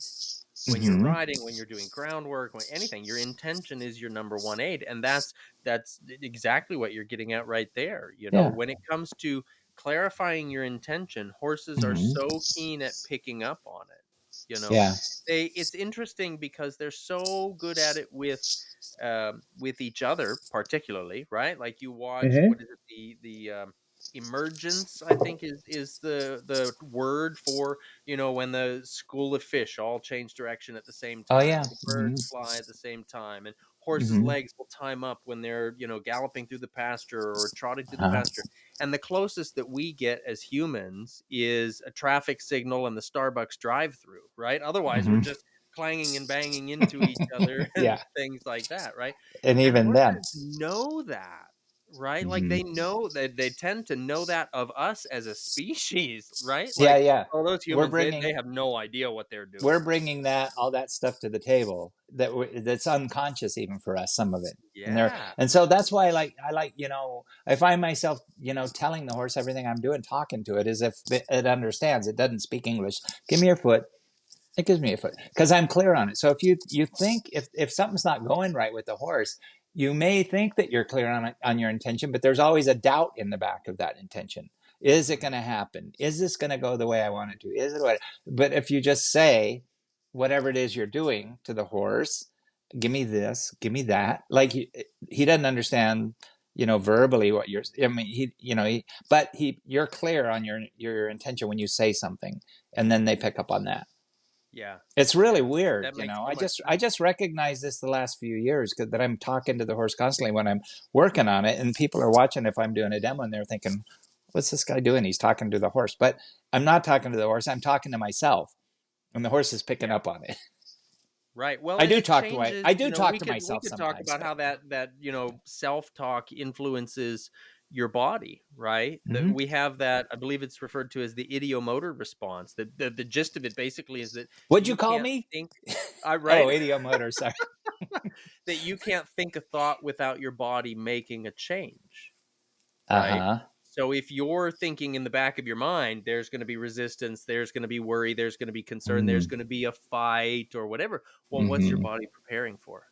When you're riding, when you're doing groundwork, when anything, your intention is your number one aid. And that's exactly what you're getting at right there. You know, Yeah. when it comes to clarifying your intention, horses are Hmm. so keen at picking up on it. You know, Yeah. it's interesting because they're so good at it with each other, particularly, right? Like you watch, Hmm. what is it, the emergence, I think is the word for, you know, when the school of fish all change direction at the same Oh time, yeah. or the Hmm. birds fly at the same time, and horses' Hmm. legs will time up when they're, you know, galloping through the pasture or trotting through the Uh-huh. pasture. And the closest that we get as humans is a traffic signal and the Starbucks drive-through, right? Otherwise, we're Hmm. just clanging and banging into each other and Yeah. things like that, right? And And even then. horses know that, right? Like Hmm. they know that, they tend to know that of us as a species, right? Yeah. Like, Yeah. oh, those We're humans, they bringing have no idea what they're doing. we're bringing that all that stuff to the table that's unconscious even for us, some of it. Yeah. And so that's why I like, I find myself, telling the horse everything I'm doing, talking to it as if it understands. It doesn't speak English. Give me your foot. It gives me a foot because I'm clear on it. So if you think if something's not going right with the horse, you may think that you're clear on your intention, but there's always a doubt in the back of that intention. Is it Mhm. going to happen? Is this going to go the way I want it to? Is it what? But if you just say whatever it is you're doing to the horse, give me this, give me that. Like he doesn't understand, verbally what you're. I mean, you're clear on your intention when you say something, and then they pick up on that. Yeah. It's really Yeah. weird, That makes so I much just I sense. just recognized this the last few years that I'm talking to the horse constantly when I'm working on it, and people are watching if I'm doing a demo, and they're thinking, "What's this guy doing? He's talking to the horse." But I'm not talking to the horse. I'm talking to myself, and the horse is picking Yeah. up on it. Right. Well, I and do it talk to I, changes, I you do know, talk we to could myself talk sometimes, about but how that, you know, self-talk influences your body, right? That mm-hmm. we have that, I believe it's referred to as the idiomotor response. The gist of it basically is that What'd you you call can't me? think, I Oh, right? idiomotor. Sorry. That you can't think a thought without your body making a change, Uh right? huh. So if you're thinking in the back of your mind, there's going to be resistance, there's going to be worry, there's going to be concern, there's Mm-hmm. going to be a fight or whatever. Well, what's your Mm-hmm. body preparing for?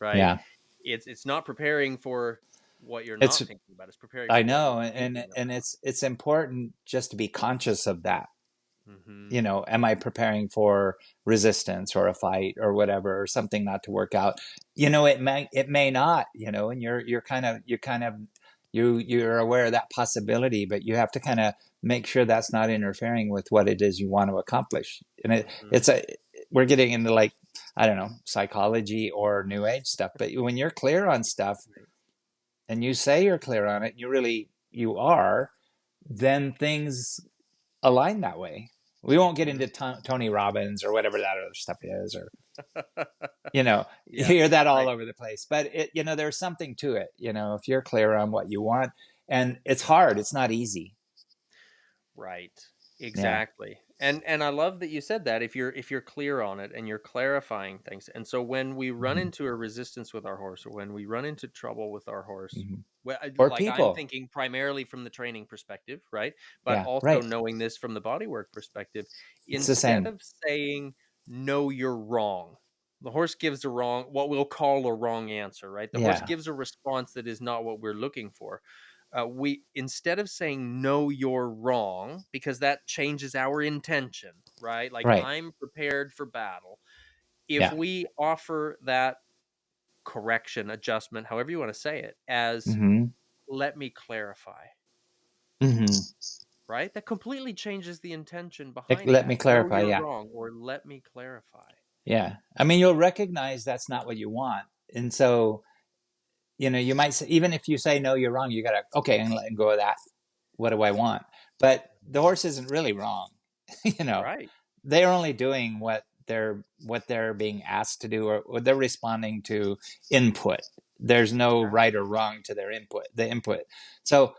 Right? Yeah. It's not preparing for what you're It's not thinking about. It's preparing I for what you're know, and thinking and about. it's important just to be conscious of that. Hmm. Am I preparing for resistance or a fight or whatever, or something not to work out? It may not, and you're aware of that possibility, but you have to kind of make sure that's not interfering with what it is you want to accomplish. And Hmm. we're getting into, like, I don't know, psychology or new age stuff, but when you're clear on stuff Right. and you say you're clear on it, you are, then things align that way. We won't get Hmm. into Tony Robbins or whatever that other stuff is, or you Yeah. hear that all Right. over the place. But there's something to it. If you're clear on what you want, and it's hard, it's not easy. Right. Yeah. Exactly. And I love that you said that, if you're clear on it and you're clarifying things. And so when we run Mm-hmm. into a resistance with our horse, or when we run into trouble with our horse, Mm-hmm. well, Or like I'm people. thinking primarily from the training perspective, right? But Yeah. also Right. knowing this from the bodywork perspective, It's the instead same. of saying no, you're wrong. The horse gives what we'll call a wrong answer, right? The horse Yeah. gives a response that is not what we're looking for. We, instead of saying no, you're wrong, because that changes our intention, right? Like, Right. I'm prepared for battle. If Yeah. we offer that correction, adjustment, however you want to say it, as Mm-hmm. let me clarify, Mm-hmm. right? That completely changes the intention behind Let me that. No, clarify. you're Yeah. wrong, or let me clarify. Yeah. I mean, you'll recognize that's not what you want, and so you might say, even if you say no, you're wrong. You gotta, okay, and let go of that. What do I want? But the horse isn't really wrong. you know, Right. they're only doing what they're being asked to do, or they're responding to input. There's no right Exactly. or wrong to the input. So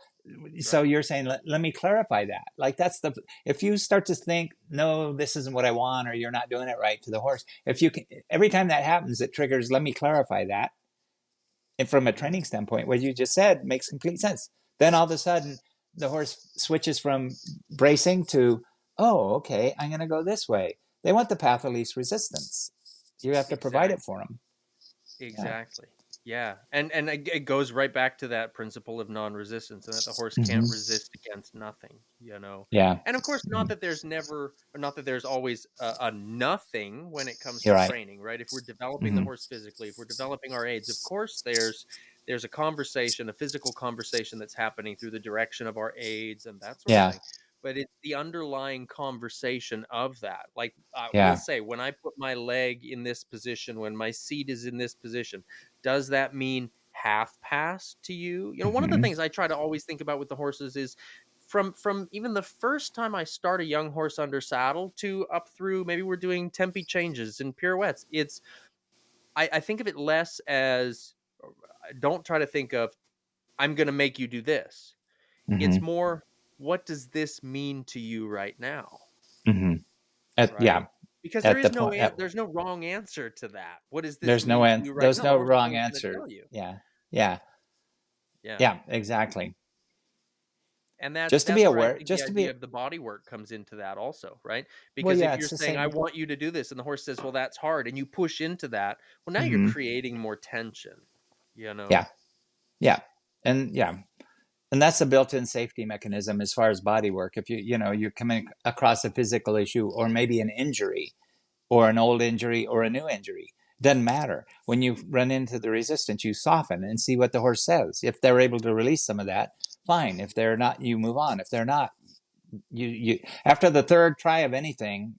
so Right. you're saying, let me clarify that. Like, that's if you start to think, no, this isn't what I want, or you're not doing it right to the horse, if you can, every time that happens, it triggers, let me clarify that. And from a Hmm. training standpoint, what you just said makes complete sense. Then all of a sudden, the horse switches from bracing to, oh, okay, I'm going to go this way. They want the path of least resistance. You have to provide it for them. Exactly. Yeah. And it goes right back to that principle of non-resistance, and that the horse can't Mm-hmm. resist against nothing, you know. Yeah. And of course, not that there's always a nothing when it comes You're to right. training, right? If we're developing the Mm-hmm. horse physically, if we're developing our aids, of course there's a conversation, a physical conversation that's happening through the direction of our aids and that sort of Yeah. thing. But it's the underlying conversation of that. Like, we'll Yeah. say, when I put my leg in this position, when my seat is in this position, does that mean half pass to you? You know, one of the Mm-hmm. things I try to always think about with the horses is from even the first time I start a young horse under saddle to up through, maybe we're doing tempi changes and pirouettes. I think of it less as, don't try to think of, I'm going to make you do this. It's Mm-hmm. more, what does this mean to you right now? Mm-hmm. Right? Because At the point, there's no wrong answer to that. What does this there's no mean to you right there's now? The no horse is wrong always going to answer. tell you. Yeah. Yeah. Yeah. Yeah. Exactly. And Just to be that's where I aware. think the Just to be. idea of the body work comes into that also, right? Well, Because yeah. if you're It's the saying, I same. want you to do this, and the horse says, well, that's hard, and you push into that, well, now you're Mm-hmm. creating more tension, you know? Yeah. Yeah. And yeah. And that's a built-in safety mechanism as far as body work. If you're coming across a physical issue or maybe an injury or an old injury or a new injury, doesn't matter. When you run into the resistance, you soften and see what the horse says. If they're able to release some of that, fine. If they're not, you move on. If they're not, you after the third try of anything,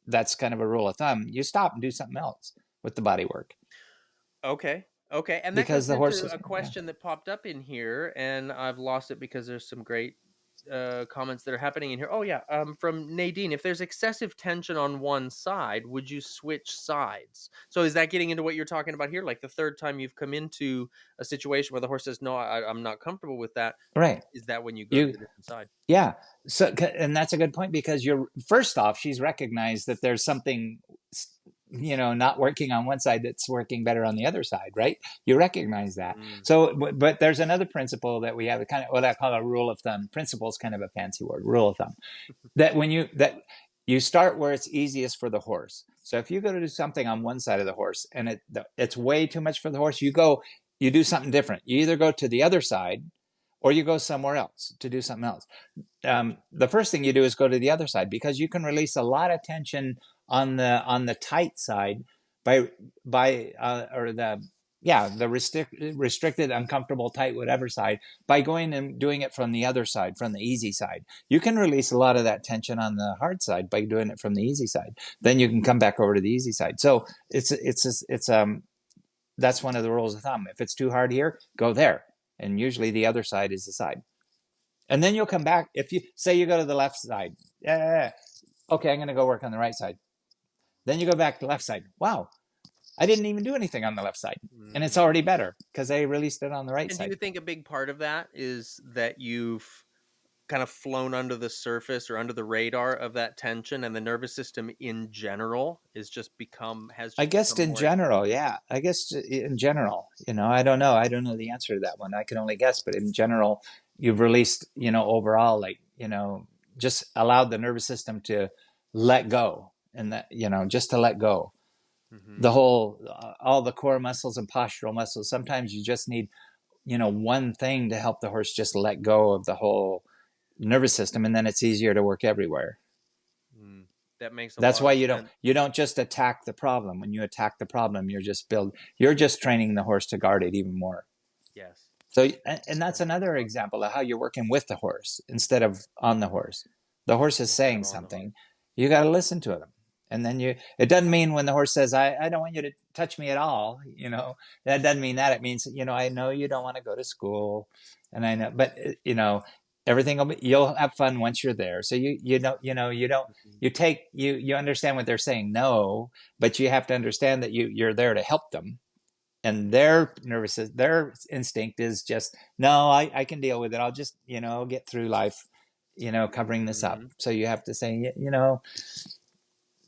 that's kind of a rule of thumb. You stop and do something else with the body work Okay. Okay. And that because goes the horse into is, a question that popped up in here, and I've lost it because there's some great comments that are happening in here. Oh yeah, from Nadine. If there's excessive tension on one side, would you switch sides? So is that getting into what you're talking about here? Like the third time you've come into a situation where the horse says, "No, I'm not comfortable with that." right. Is that when you go to You the different side? Yeah. So, and that's a good point because you're first off, she's recognized that there's something, not working on one side that's working better on the other side, right? You recognize that. Mm. So, but there's another principle that we have, kind of what I call a rule of thumb. Principle is kind of a fancy word, rule of thumb. That you start where it's easiest for the horse. So if you go to do something on one side of the horse and it's way too much for the horse, you do something different. You either go to the other side or you go somewhere else to do something else. The first thing you do is go to the other side because you can release a lot of tension on the tight side by the restricted, uncomfortable, tight, whatever side by going and doing it from the other side, from the easy side. You can release a lot of that tension on the hard side by doing it from the easy side. Then you can come back over to the easy side. So that's one of the rules of thumb. If it's too hard here, go there. And usually the other side is the side. And then you'll come back. If you say you go to the left side, okay, I'm going to go work on the right side. Then you go back to the left side. Wow, I didn't even do anything on the left side. And it's already better because I released it on the right side. And do you think a big part of that is that you've kind of flown under the surface or under the radar of that tension, and the nervous system in general has just become in more general, yeah. I guess in general, I don't know. I don't know the answer to that one. I can only guess, but in general, you've released, overall, just allowed the nervous system to let go, and that, just to let go. Mm-hmm. The whole, all the core muscles and postural muscles. Sometimes you just need, one thing to help the horse just let go of the whole nervous system, and then it's easier to work everywhere. That makes that's why you don't just attack the problem. When you attack the problem, you're just training the horse to guard it even more. Yes. So, and that's another example of how you're working with the horse instead of on the horse. The horse is saying something, you got to listen to them. And then it doesn't mean when the horse says, I don't want you to touch me at all, that doesn't mean that. It means, I know you don't want to go to school, and I know, but everything you'll have fun once you're there. So you understand what they're saying, no, but you have to understand that you're there to help them. And their instinct is just, no, I can deal with it. I'll just, get through life, covering this up. So you have to say,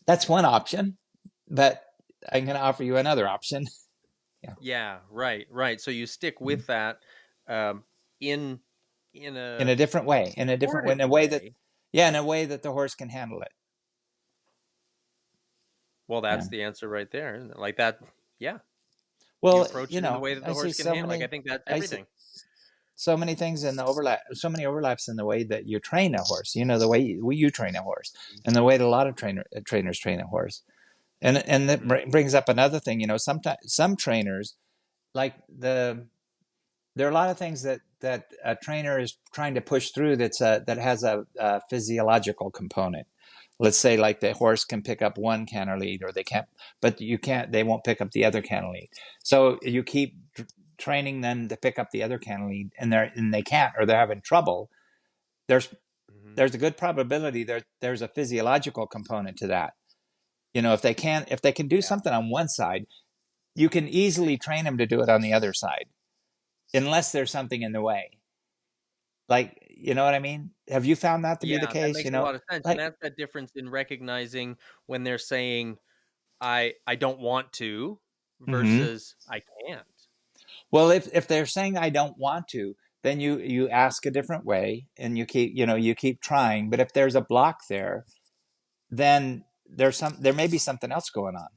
that's one option, but I'm going to offer you another option. Yeah, right. So you stick with that in a different way, in a way that the horse can handle it. Well, that's the answer right there, isn't it? Like that, yeah. You Well, approach it in the way that I the see horse can so handle. Like, I many, think that's I see everything. so many things in the overlap, so many overlaps in the way that you train a horse. The way you train a horse, and the way that a lot of trainers train a horse. And that brings up another thing. Sometimes some trainers, like there are a lot of things that a trainer is trying to push through that has a physiological component. Let's say like the horse can pick up one canter lead, or they can't, but they won't pick up the other canter lead. So you keep training them to pick up the other canter lead, and they can't, or they're having trouble. There's a good probability there's a physiological component to that. If they can do something on one side, you can easily train them to do it on the other side, unless there's something in the way. Like, you know what I mean? Have you found that to be the Yeah, that case? makes a lot of sense, and Like, that's that difference in recognizing when they're saying, I don't want to mm-hmm. versus I can't. Well, if they're saying I don't want to, then you ask a different way, and you keep trying. But if there's a block there, then there may be something else going on,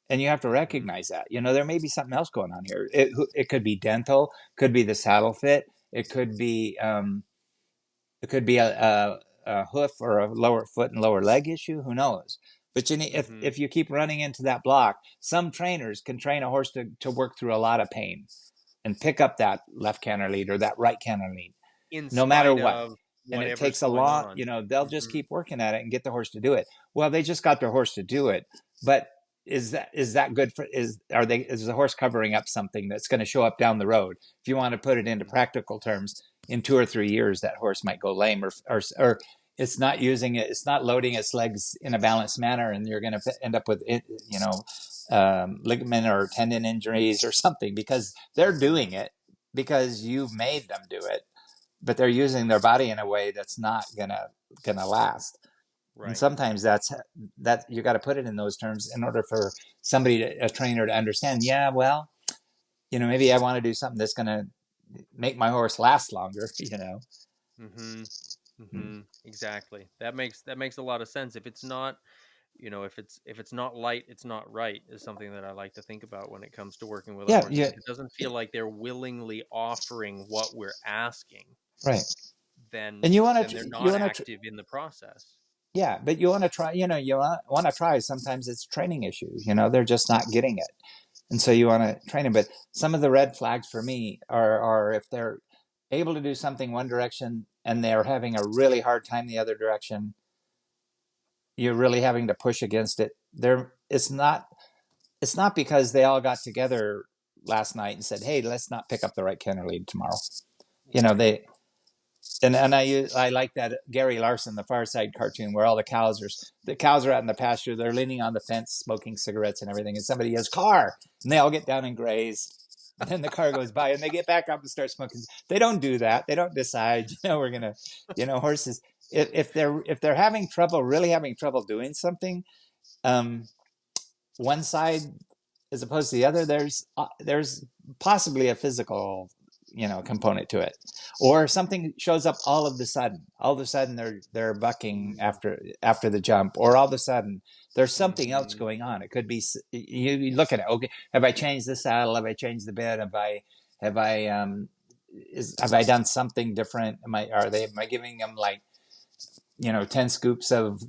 and you have to recognize that. There may be something else going on here. It could be dental, could be the saddle fit, it could be a hoof or a lower foot and lower leg issue. Who knows? But if you keep running into that block, some trainers can train a horse to work through a lot of pain and pick up that left canter lead or that right canter lead, In no matter spite what. of And it whatever's takes a going long, on. they'll just keep working at it and get the horse to do it. Well, they just got their horse to do it, but is that good for? Is the horse covering up something that's going to show up down the road? If you want to put it into practical terms, in 2 or 3 years, that horse might go lame, or it's not using it, it's not loading its legs in a balanced manner, and you're going to end up with it, ligament or tendon injuries or something, because they're doing it because you've made them do it, but they're using their body in a way that's not gonna last. Right. And sometimes that you got to put it in those terms in order for a trainer to understand. Yeah, well, maybe I want to do something that's gonna make my horse last longer. Exactly. That makes a lot of sense. If it's not, if it's not light, it's not right, is something that I like to think about when it comes to working with a horse. Yeah. If it doesn't feel like they're willingly offering what we're asking, right. Then And they're not active in the process. Yeah, but you want to try. You want to try. Sometimes it's a training issue. They're just not getting it, and so you want to train them. But some of the red flags for me are if they're able to do something one direction and they're having a really hard time the other direction. You're really having to push against it. It's not because they all got together last night and said, "Hey, let's not pick up the right canter lead tomorrow." They and I like that Gary Larson, the Far Side cartoon, where all the cows are out in the pasture, they're leaning on the fence, smoking cigarettes and everything, and somebody yells "car," and they all get down and graze. And then the car goes by, and they get back up and start smoking. They don't do that. They don't decide, we're gonna, horses. If they're having trouble, really having trouble doing something, one side as opposed to the other, there's possibly a physical component to it, or something shows up all of a sudden they're bucking after the jump, or all of a sudden there's something else going on. It could be you look at it, okay, have I changed the saddle, have I changed the bit, have I done something different, am I giving them like 10 scoops of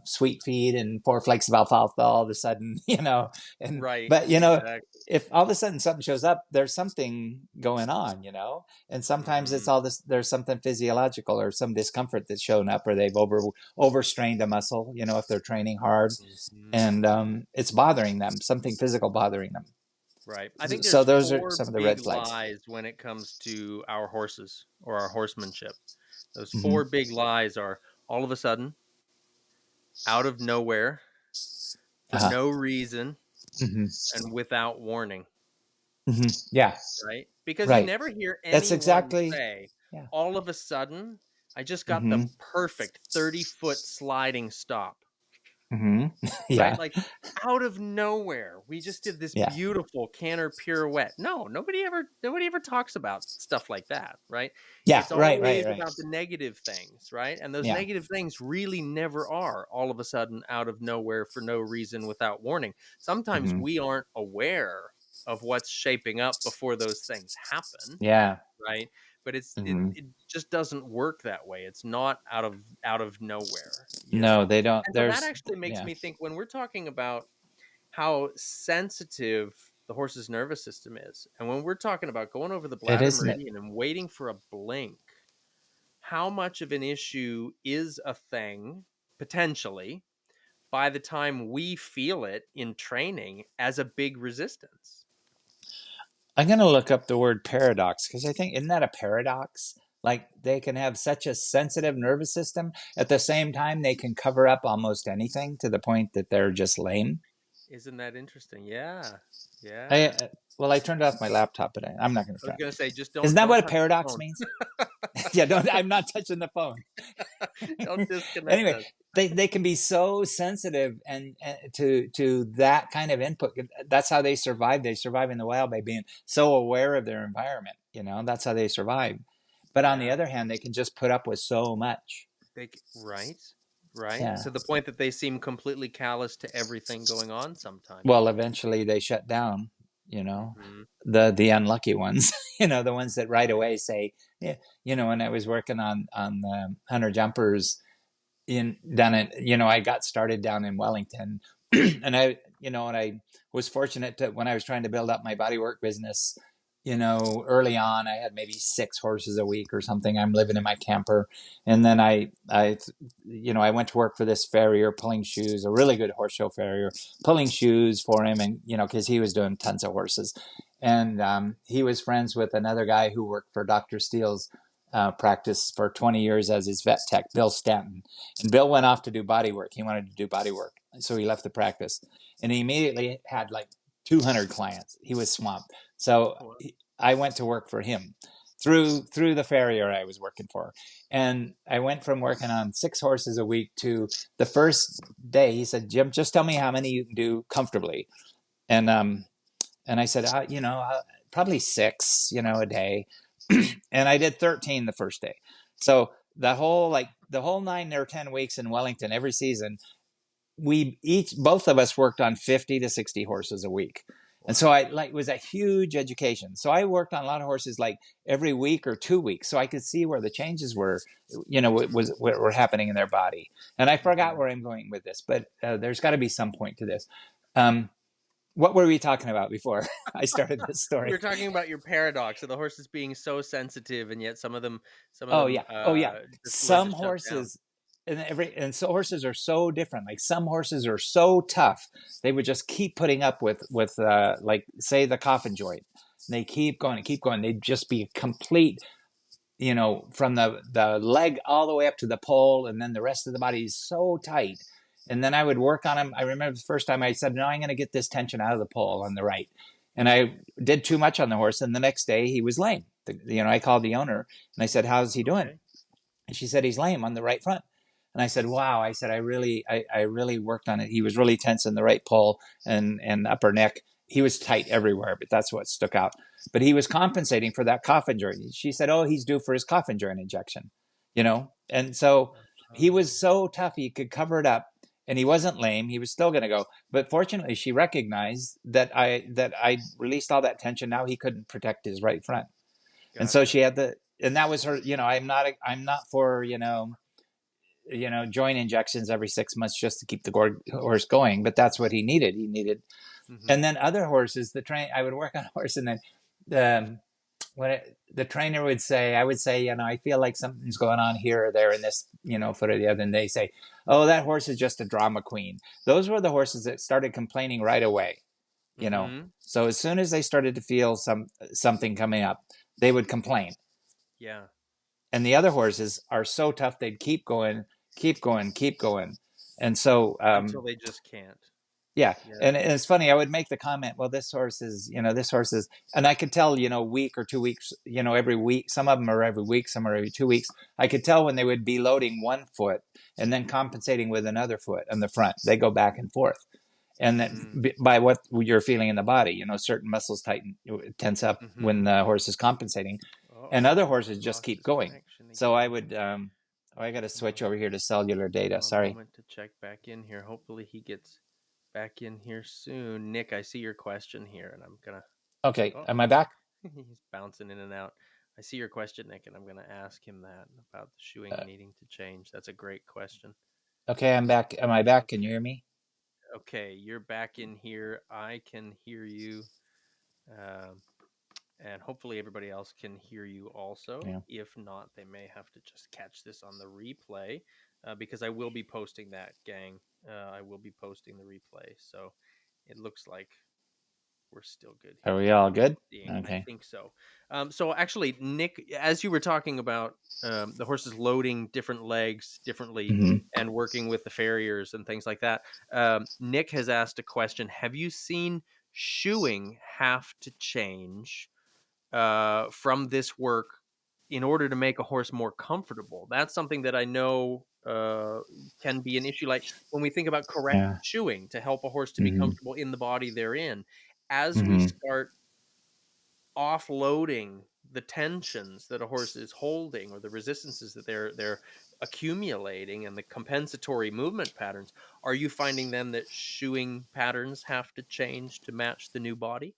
sweet feed and 4 flakes of alfalfa all of a sudden, and right. But Exactly. if all of a sudden something shows up, there's something going on, and sometimes it's all this, there's something physiological or some discomfort that's shown up, or they've overstrained a muscle, if they're training hard, and it's bothering them, something physical bothering them. Right. I think there's so those are four some of the big red flags lies when it comes to our horses or our horsemanship. Those 4 big lies are all of a sudden, out of nowhere, for no reason, and without warning. Yeah. Right? Because you never hear anyone say, all of a sudden, I just got the perfect 30-foot sliding stop. Mm-hmm. right? Yeah. Like out of nowhere, we just did this Yeah. beautiful canter pirouette. No, nobody ever talks about stuff like that, right? Yeah. It's Right. Right. always Right. about the negative things, right? And those Yeah. negative things really never are all of a sudden out of nowhere for no reason without warning. Sometimes Mm-hmm. we aren't aware of what's shaping up before those things happen, Yeah. right? But Mm-hmm. it just doesn't work that way. It's not out of nowhere, you No, know. they don't. And so that There's, actually makes yeah, me think when we're talking about how sensitive the horse's nervous system is, and when we're talking about going over the it bladder isn't it. meridian and waiting for a blink, how much of an issue is a thing potentially by the time we feel it in training as a big resistance? I'm going to look up the word paradox because I think, isn't that a paradox? Like they can have such a sensitive nervous system. At the same time, they can cover up almost anything to the point that they're just lame. Isn't that interesting? Yeah. I, Yeah. well, I turned off my laptop, but I'm not going to I was try. gonna say, just Isn't that don't what a touch the paradox phone. means? Yeah, don't. I'm not touching the phone. Don't disconnect Anyway, us. they can be so sensitive and to that kind of input. That's how they survive. They survive in the wild by being so aware of their environment. That's how they survive. But on the Yeah. other hand, they can just put up with so much. Right. Right. Yeah. To the point that they seem completely callous to everything going on sometimes. Well, eventually they shut down. You know, Hmm. the unlucky ones. The ones that right Right. away say, yeah. When I was working on the hunter jumpers in down in I got started down in Wellington, and I was fortunate to when I was trying to build up my bodywork business. Early on, I had maybe 6 horses a week or something. I'm living in my camper, and then I went to work for this farrier pulling shoes, a really good horse show farrier, pulling shoes for him, and because he was doing tons of horses, and he was friends with another guy who worked for Dr. Steele's practice for 20 years as his vet tech, Bill Stanton. And Bill went off to do body work. He wanted to do body work. So he left the practice. And he immediately had like 200 clients. He was swamped. So Well, I went to work for him through the farrier I was working for. And I went from working on 6 horses a week to the first day. He said, Jim, just tell me how many you can do comfortably. And I said, probably 6, a day. And I did 13 the first day. So the whole 9 or 10 weeks in Wellington every season, both of us worked on 50 to 60 horses a week. And so wow. it was a huge education. So I worked on a lot of horses like every week or 2 weeks, so I could see where the changes were, were happening in their body. And I forgot Mhm. where I'm going with this, but there's got to be some point to this. What were we talking about before I started this We were story? talking about your paradox of the horses being so sensitive, and yet some of Oh them, yeah. Oh yeah. just learn to Some shut down. horses and so horses are so different. Like some horses are so tough, they would just keep putting up with like say the coffin joint. They keep going and keep going. They'd just be complete, from the leg all the way up to the pole, and then the rest of the body is so tight. And then I would work on him. I remember the first time I said, "No, I'm going to get this tension out of the pole on the right." And I did too much on the horse, and the next day he was lame. I called the owner and I said, "How's he doing?" Okay. And she said, "He's lame on the right front." And I said, "Wow." I said, I really worked on it. He was really tense in the right pole and upper neck. He was tight everywhere, but that's what stuck out. But he was compensating for that coffin joint. She said, "Oh, he's due for his coffin joint injection," And so he was Oh, so tough he could cover it up, and he wasn't lame. He was still going to go. But fortunately, she recognized that I released all that tension. Now he couldn't protect his right front, and so gotcha. she had and that was her. I'm not for joint injections every 6 months just to keep the horse going, but that's what he needed. Hmm. And then other horses, I would work on a horse, and then the the trainer would say, I would say, I feel like something's going on here or there in this, foot or the other, and they say, "Oh, that horse is just a drama queen." Those were the horses that started complaining right away. you know. Hmm. So as soon as they started to feel something coming up, they would complain. Yeah. And the other horses are so tough, they'd keep going, keep going, keep going. And so Until they just can't. Yeah. Yeah. And it's funny, I would make the comment, well, this horse is, and I could tell, week or 2 weeks, every week. Some of them are every week, some are every 2 weeks. I could tell when they would be loading one foot and then compensating with another foot on the front. They go back and forth. And then by what you're feeling in the body, certain muscles tense up when the horse is compensating, and other horses just keep going. So I would, I got to switch over here to cellular data. Sorry. A moment to check back in here. Hopefully he gets back in here soon. Nick, I see your question here, and I'm gonna. Okay, am I back? He's bouncing in and out. I see your question, Nick, and I'm gonna ask him that about the shoeing needing to change. That's a great question. Okay, I'm back. Am I back? Can you hear me? Okay, you're back in here. I can hear you. And hopefully everybody else can hear you also. Yeah. If not, they may have to just catch this on the replay because I will be posting that, gang. I will be posting the replay. So it looks like we're still good here. Are we all good? Okay. I think so. So actually, Nick, as you were talking about the horses loading different legs differently and working with the farriers and things like that, Nick has asked a question. Have you seen shoeing have to change from this work in order to make a horse more comfortable? That's something that I know can be an issue. Like when we think about correct shoeing to help a horse to be comfortable in the body they're in, as we start offloading the tensions that a horse is holding or the resistances that they're accumulating and the compensatory movement patterns, are you finding then that shoeing patterns have to change to match the new body?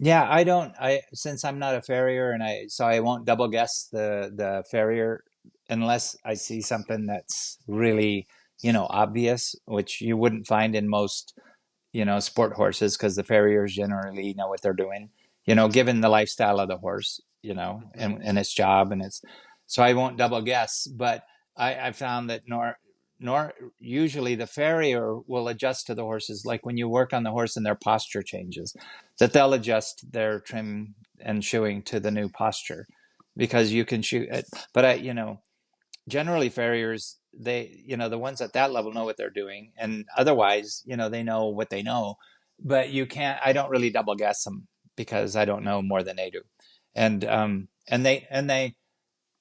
Yeah, since I'm not a farrier and I won't double guess the farrier unless I see something that's really, obvious, which you wouldn't find in most, sport horses because the farriers generally know what they're doing, given the lifestyle of the horse, and its job so I won't double guess, but I found that nor usually the farrier will adjust to the horses. Like when you work on the horse and their posture changes, that they'll adjust their trim and shoeing to the new posture because you can shoe it. But generally farriers, they, the ones at that level know what they're doing. And otherwise, they know what they know, but I don't really double guess them because I don't know more than they do. And they,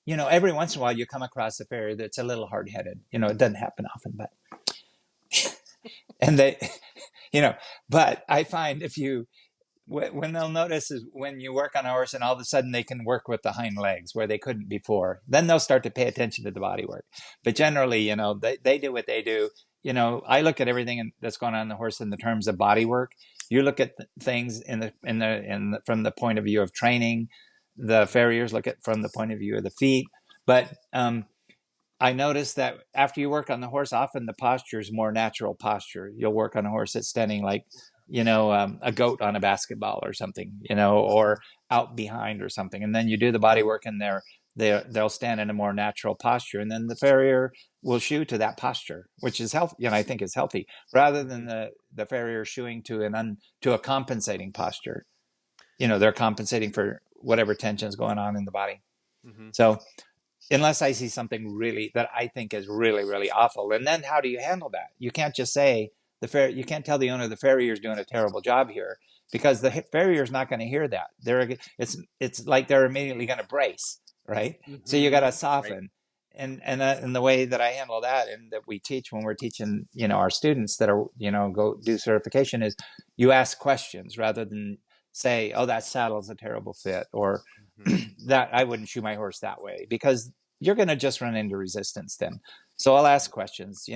every once in a while you come across a farrier that's a little hard-headed. It doesn't happen often, but and they, but I find when they'll notice is when you work on a horse and all of a sudden they can work with the hind legs where they couldn't before, then they'll start to pay attention to the body work. But generally, they do what they do. I look at everything that's going on in the horse in the terms of body work. You look at things from the point of view of training. The farriers look at from the point of view of the feet. But I noticed that after you work on the horse, often the posture is more natural posture. You'll work on a horse that's standing like, a goat on a basketball or something, or out behind or something. And then you do the body work and they'll stand in a more natural posture. And then the farrier will shoe to that posture, which is healthy. I think is healthy rather than the farrier shoeing to a compensating posture. They're compensating for whatever tension is going on in the body. So unless I see something really that I think is really, really awful. And then how do you handle that? You can't just say you can't tell the owner the farrier is doing a terrible job here because the farrier is not going to hear that. It's like they're immediately going to brace, right? So you got to soften. Right. And the way that I handle that and that we teach when we're teaching, our students that are, go do certification is you ask questions rather than say, oh, that saddle's a terrible fit or that I wouldn't shoe my horse that way because you're going to just run into resistance then. So I'll ask questions,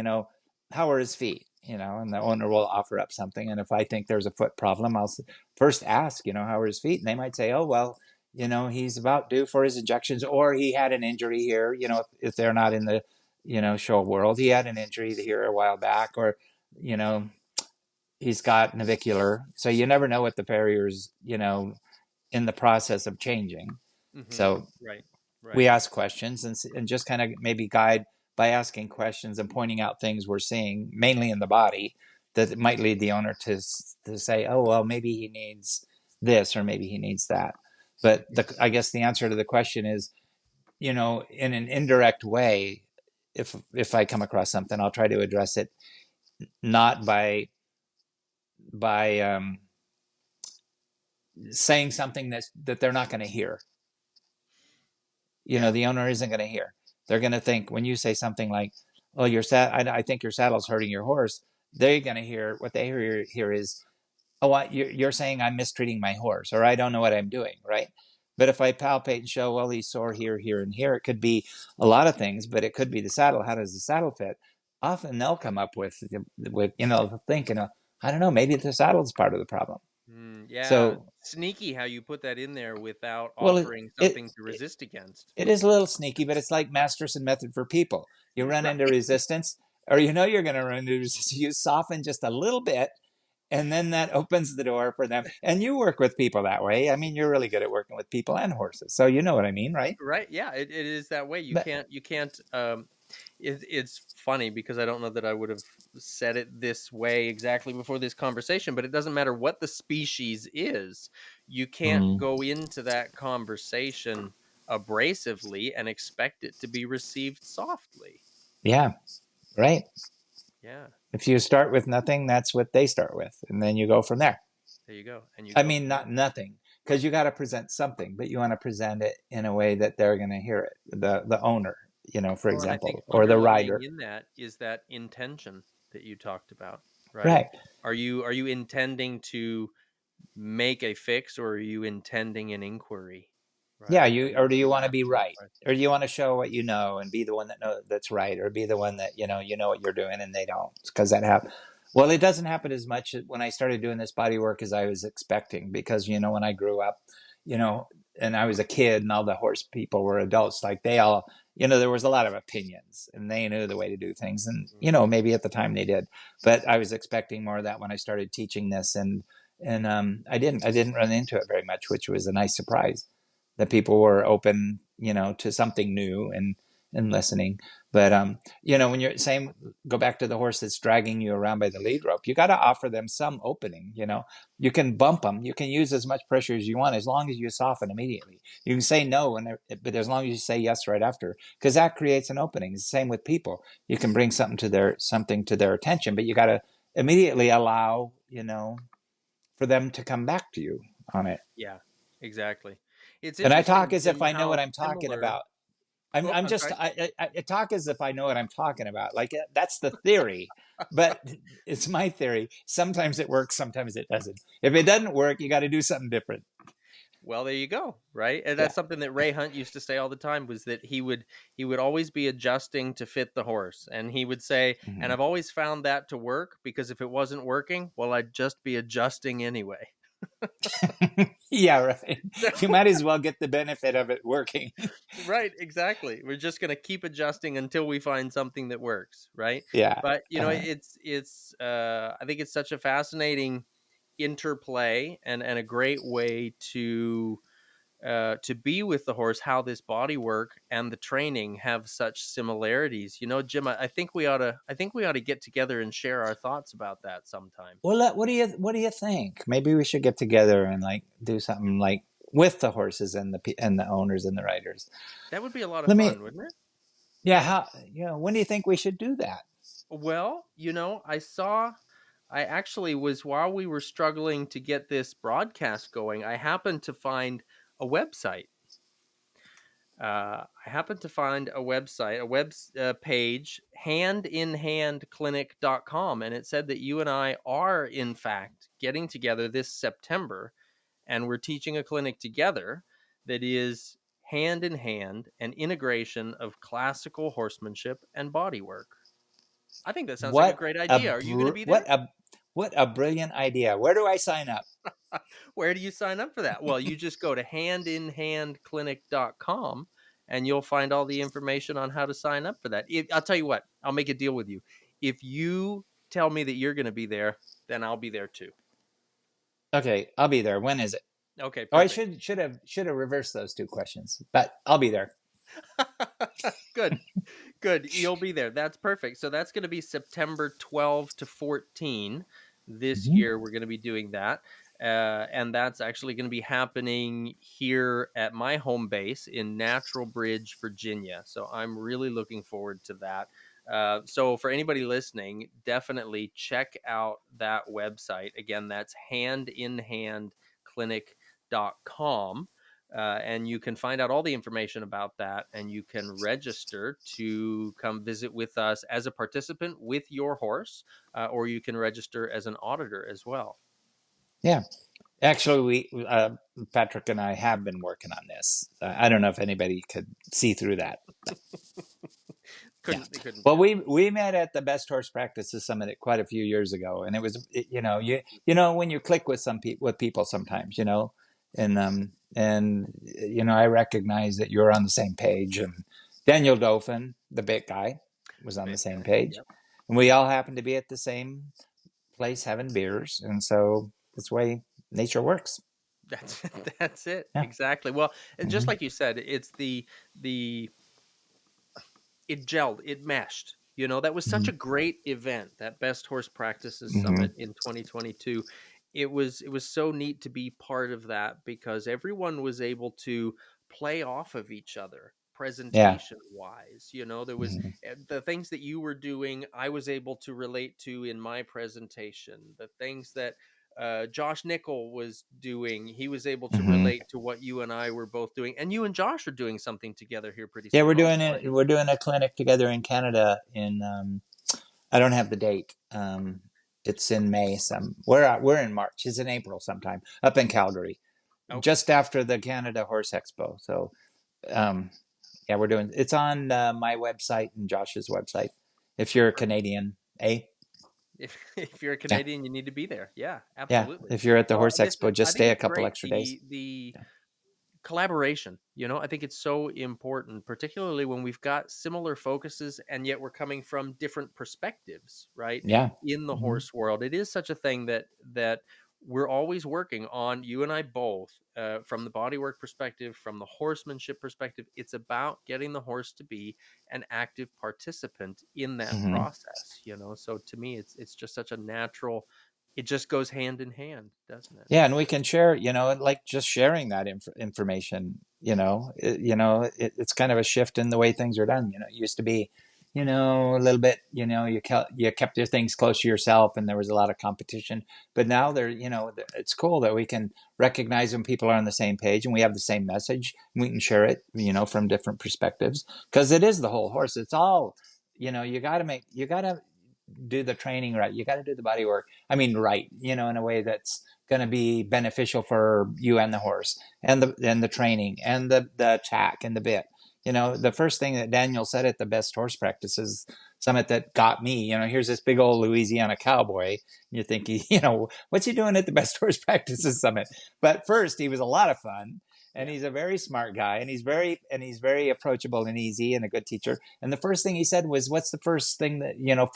how are his feet? And the owner will offer up something. And if I think there's a foot problem, I'll first ask, how are his feet? And they might say, oh, well, he's about due for his injections or he had an injury here, if they're not in the, show world, he had an injury here a while back or, he's got navicular. So you never know what the farrier's, in the process of changing. So we ask questions and just kind of maybe guide by asking questions and pointing out things we're seeing mainly in the body that might lead the owner to say, oh, well, maybe he needs this or maybe he needs that. But I guess the answer to the question is, in an indirect way, if I come across something, I'll try to address it not by saying something that they're not going to hear. The owner isn't going to hear. They're going to think when you say something like, "Oh, I think your saddle's hurting your horse." They're going to hear what they hear is, "Oh, you're saying I'm mistreating my horse, or I don't know what I'm doing," right? But if I palpate and show, well, he's sore here, here, and here, it could be a lot of things, but it could be the saddle. How does the saddle fit? Often they'll come up with think, I don't know, maybe the saddle's part of the problem. Yeah, So, sneaky how you put that in there without well, offering something to resist against. it is a little sneaky, but it's like Masterson method for people. You run into Right. resistance, or you're going to run into resistance. You soften just a little bit, and then that opens the door for them. And you work with people that way. I mean, you're really good at working with people and horses, so you know what I mean, right? Right. Yeah, it is that way. You But can't it's funny because I don't know that I would have said it this way exactly before this conversation, but it doesn't matter what the species is. You can't mm, go into that conversation abrasively and expect it to be received softly. yeah, right. Yeah. If you start with nothing, that's what they start with, and then you go from there. There you go. And you I go mean, from there. not nothing, because you got to present something, but you want to present it in a way that they're going to hear it. The owner, for Well, and I think example, or the underlying rider. in that is that intention that you talked about, right? Right. Are you intending to make a fix, or are you intending an inquiry, Yeah, right? or do you And want to be asking a right? question. Or do you want to show what you know and be the one that's right, or be the one that you know what you're doing and they don't? Because that happens. Well, it doesn't happen as much when I started doing this body work as I was expecting, because when I grew up, you know, and I was a kid and all the horse people were adults, like they all, there was a lot of opinions and they knew the way to do things, and maybe at the time they did, but I was expecting more of that when I started teaching this, and I didn't run into it very much, which was a nice surprise that people were open, to something new and listening. But when you're saying, go back to the horse that's dragging you around by the lead rope, you got to offer them some opening. You can bump them, you can use as much pressure as you want, as long as you soften immediately. You can say no, but as long as you say yes right after, because that creates an opening. It's the same with people. You can bring something to their attention, but you got to immediately allow, for them to come back to you on it. Yeah, exactly. It's And I talk interesting, as if Jim, I know how what I'm talking similar. about. I'm, Oh, I'm I'm just, sorry. I talk as if I know what I'm talking about. Like, that's the theory, but it's my theory. Sometimes it works, sometimes it doesn't. If it doesn't work, you got to do something different. Well, there you go. Right, and Yeah. that's something that Ray Hunt used to say all the time, was that he would always be adjusting to fit the horse, and he would say, "And Mm-hmm. I've always found that to work, because if it wasn't working, well, I'd just be adjusting anyway." Yeah, right. You might as well get the benefit of it working. Right, exactly. We're just going to keep adjusting until we find something that works, right? Yeah. But Uh, it's I think it's such a fascinating interplay, and a great way to be with the horse, how this body work and the training have such similarities. Jim, I think we ought to get together and share our thoughts about that sometime. well, what do you think? Maybe we should get together and like do something like with the horses and the owners and the riders. That would be a lot of Let me. fun, wouldn't it? Yeah. When do you think we should do that? Well, I actually was, while we were struggling to get this broadcast going, I happened to find a website. A web page, handinhandclinic.com, and it said that you and I are, in fact, getting together this September, and we're teaching a clinic together that is hand in hand, an integration of classical horsemanship and bodywork. I think that sounds like a What great a idea. Are you going to br- be what there? a what a brilliant idea. Where do I sign up? Where do you sign up for that? Well, you just go to handinhandclinic.com and you'll find all the information on how to sign up for that. I'll tell you what, I'll make a deal with you. If you tell me that you're going to be there, then I'll be there too. Okay, I'll be there. When is it? Okay, Oh, I perfect. should have reversed those two questions, but I'll be there. Good. Good. You'll be there. That's perfect. So that's going to be September 12 to 14 this Mm-hmm. year. We're going to be doing that. And that's actually going to be happening here at my home base in Natural Bridge, Virginia. So I'm really looking forward to that. So for anybody listening, definitely check out that website. Again, that's handinhandclinic.com. And you can find out all the information about that, and you can register to come visit with us as a participant with your horse, or you can register as an auditor as well. Yeah. Actually, Patrick and I have been working on this. I don't know if anybody could see through that. They couldn't Well, tell. we met at the Best Horse Practices Summit quite a few years ago, and it was when you click with people sometimes, and I recognize that you're on the same page, and Daniel Dauphin, the bit guy, was on the same page, Yep. and we all happened to be at the same place having beers, and so that's the way nature works. That's it. Yeah. Exactly. Well, and just like you said, it's the it gelled, it meshed. That was such a great event, that Best Horse Practices Summit in 2022. It was so neat to be part of that, because everyone was able to play off of each other presentation wise. There was the things that you were doing, I was able to relate to in my presentation. The things that Josh Nickel was doing, he was able to relate to what you and I were both doing. And you and Josh are doing something together here pretty Yeah, soon we're also, doing aren't it. you? We're doing a clinic together in Canada. I don't have the date. It's in May. We're in March. It's in April sometime up in Calgary, Okay. just after the Canada Horse Expo. So, yeah, we're doing. It's on my website and Josh's website. If you're a Canadian, If you're a yeah, Canadian, you need to be there. Yeah, yeah. absolutely. If you're at the Well, Horse Expo, I just think stay a it's couple great. extra days. The collaboration, I think it's so important, particularly when we've got similar focuses and yet we're coming from different perspectives, right? Yeah. In the horse world, it is such a thing that we're always working on, you and I both, from the bodywork perspective, from the horsemanship perspective. It's about getting the horse to be an active participant in that process. So to me, it's just such a natural. It just goes hand in hand, doesn't it? Yeah, and we can share, like just sharing that information, it's kind of a shift in the way things are done. It used to be, a little bit, you kept your things close to yourself and there was a lot of competition. But now it's cool that we can recognize when people are on the same page and we have the same message and we can share it, from different perspectives, because it is the whole horse. It's all, you got to do the training right. You got to do the body work. I mean, right, in a way that's going to be beneficial for you and the horse, and the training and the tack and the bit. The first thing that Daniel said at the Best Horse Practices Summit that got me, here's this big old Louisiana cowboy. You're thinking, what's he doing at the Best Horse Practices Summit? But first, he was a lot of fun. And he's a very smart guy, and he's very approachable and easy, and a good teacher. And the first thing he said was, "What's the first thing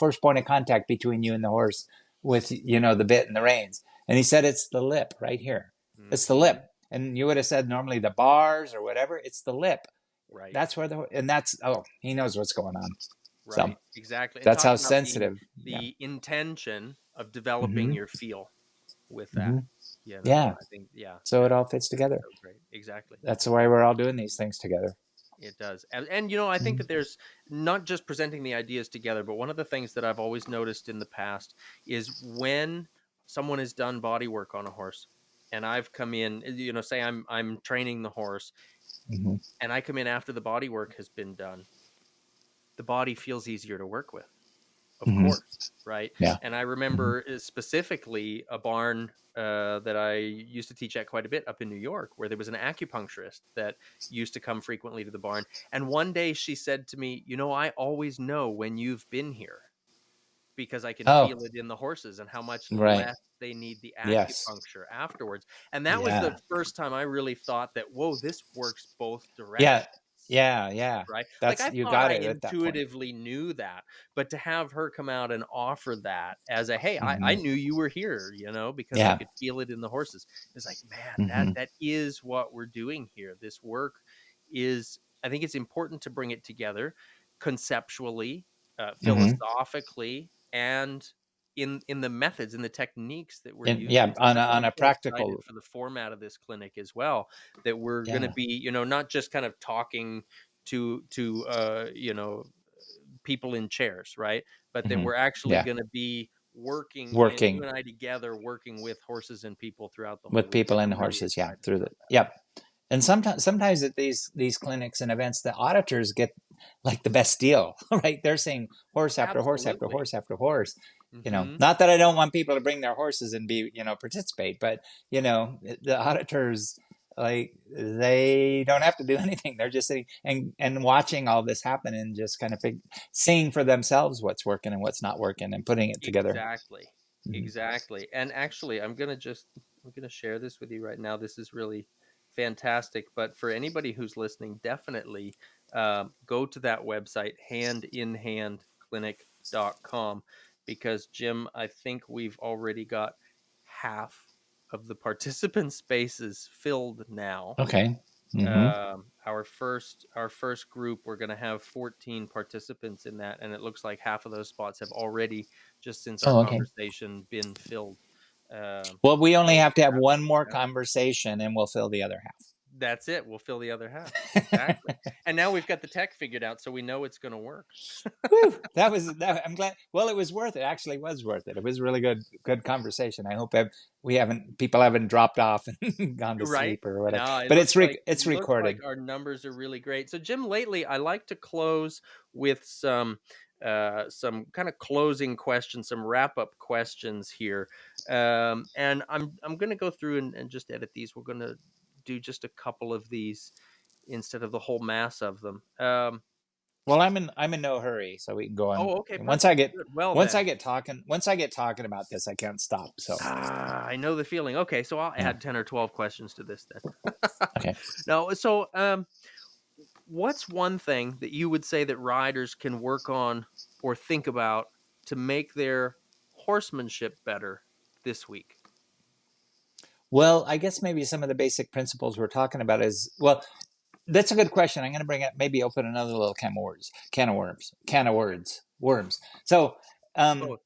first point of contact between you and the horse with the bit and the reins?" And he said, "It's the lip right here. It's the lip." And you would have said normally the bars or whatever. It's the lip. Right. That's where he knows what's going on. Right. So exactly. And that's talk how about sensitive. the intention of developing your feel with that. Yeah. I think, So it all fits together. So great. Exactly. That's why we're all doing these things together. It does. And I think that there's not just presenting the ideas together, but one of the things that I've always noticed in the past is when someone has done body work on a horse and I've come in, say I'm training the horse and I come in after the body work has been done, the body feels easier to work with. Of course, right? Yeah. And I remember specifically a barn that I used to teach at quite a bit up in New York, where there was an acupuncturist that used to come frequently to the barn. And one day she said to me, I always know when you've been here because I can feel it in the horses and how much less they need the acupuncture afterwards. And that was the first time I really thought that, whoa, this works both directions. Yeah. Right. That's, I you thought got I it at that point. intuitively knew that, but to have her come out and offer that as a, hey, I knew you were here, because I could feel it in the horses. It's like, man, that is what we're doing here. This work is, I think it's important to bring it together conceptually, philosophically, and in the methods and the techniques that we're using. On a practical, for the format of this clinic as well, that we're going to be, not just kind of talking to people in chairs, right? But that Mm-hmm. we're actually Yeah. going to be working, and you Working and I together, working with horses and people throughout the whole with week. people and I'm really horses. Yeah. excited Through the, about that. yep. And sometimes at these clinics and events, the auditors get like the best deal, right? They're saying horse after horse after Absolutely. horse after horse. Mm-hmm. Not that I don't want people to bring their horses and be, participate, but the auditors, like, they don't have to do anything. They're just sitting and watching all this happen and just kind of seeing for themselves what's working and what's not working and putting it together. Exactly. Mm-hmm. Exactly. And actually, I'm going to share this with you right now. This is really fantastic. But for anybody who's listening, definitely go to that website, handinhandclinic.com, because Jim, I think we've already got half of the participant spaces filled now. Okay. Mm-hmm. Our first group, we're going to have 14 participants in that, and it looks like half of those spots have already, just since our Oh, okay. conversation, been filled. Well, we only have to have one more Yeah. conversation and we'll fill the other half. That's it. We'll fill the other half. Exactly. And now we've got the tech figured out, so we know it's going to work. Whew, that. I'm glad. Well, it was worth it. Actually, was worth it. It was a really good conversation. I hope people haven't dropped off and gone to Right? sleep or whatever. No, But it's it looks recorded. like our numbers are really great. So Jim, lately I like to close with some kind of closing questions, some wrap up questions here. And I'm going to go through and just edit these. We're going to do just a couple of these instead of the whole mass of them. Well, I'm in no hurry, so we can go on. Oh, okay, Once perfect. I get Good. Well once then. I get talking about this, I can't stop. So I know the feeling. Okay, so I'll yeah. add 10 or 12 questions to this then. Okay. No, so what's one thing that you would say that riders can work on or think about to make their horsemanship better this week? Well, I guess maybe some of the basic principles we're talking about is, well, that's a good question. I'm going to bring up, maybe open another little can of worms. So, Oh,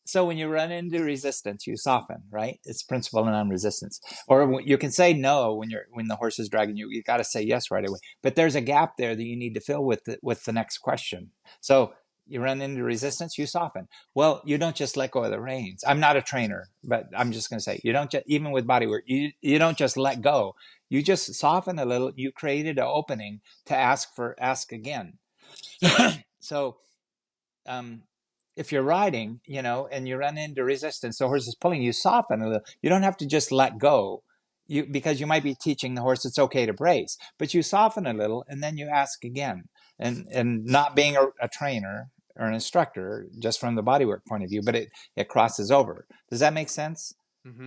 so when you run into resistance, you soften, right? It's principle of non-resistance. Or you can say no when the horse is dragging you. You got to say yes right away. But there's a gap there that you need to fill with the next question. So you run into resistance, you soften. Well, you don't just let go of the reins. I'm not a trainer, but I'm just going to say, you don't just, even with bodywork, you don't just let go. You just soften a little. You created an opening to ask again. So, if you're riding, and you run into resistance, the horse is pulling, you soften a little. You don't have to just let go, because you might be teaching the horse it's okay to brace, but you soften a little and then you ask again. And not being a trainer or an instructor, just from the bodywork point of view, but it crosses over. Does that make sense?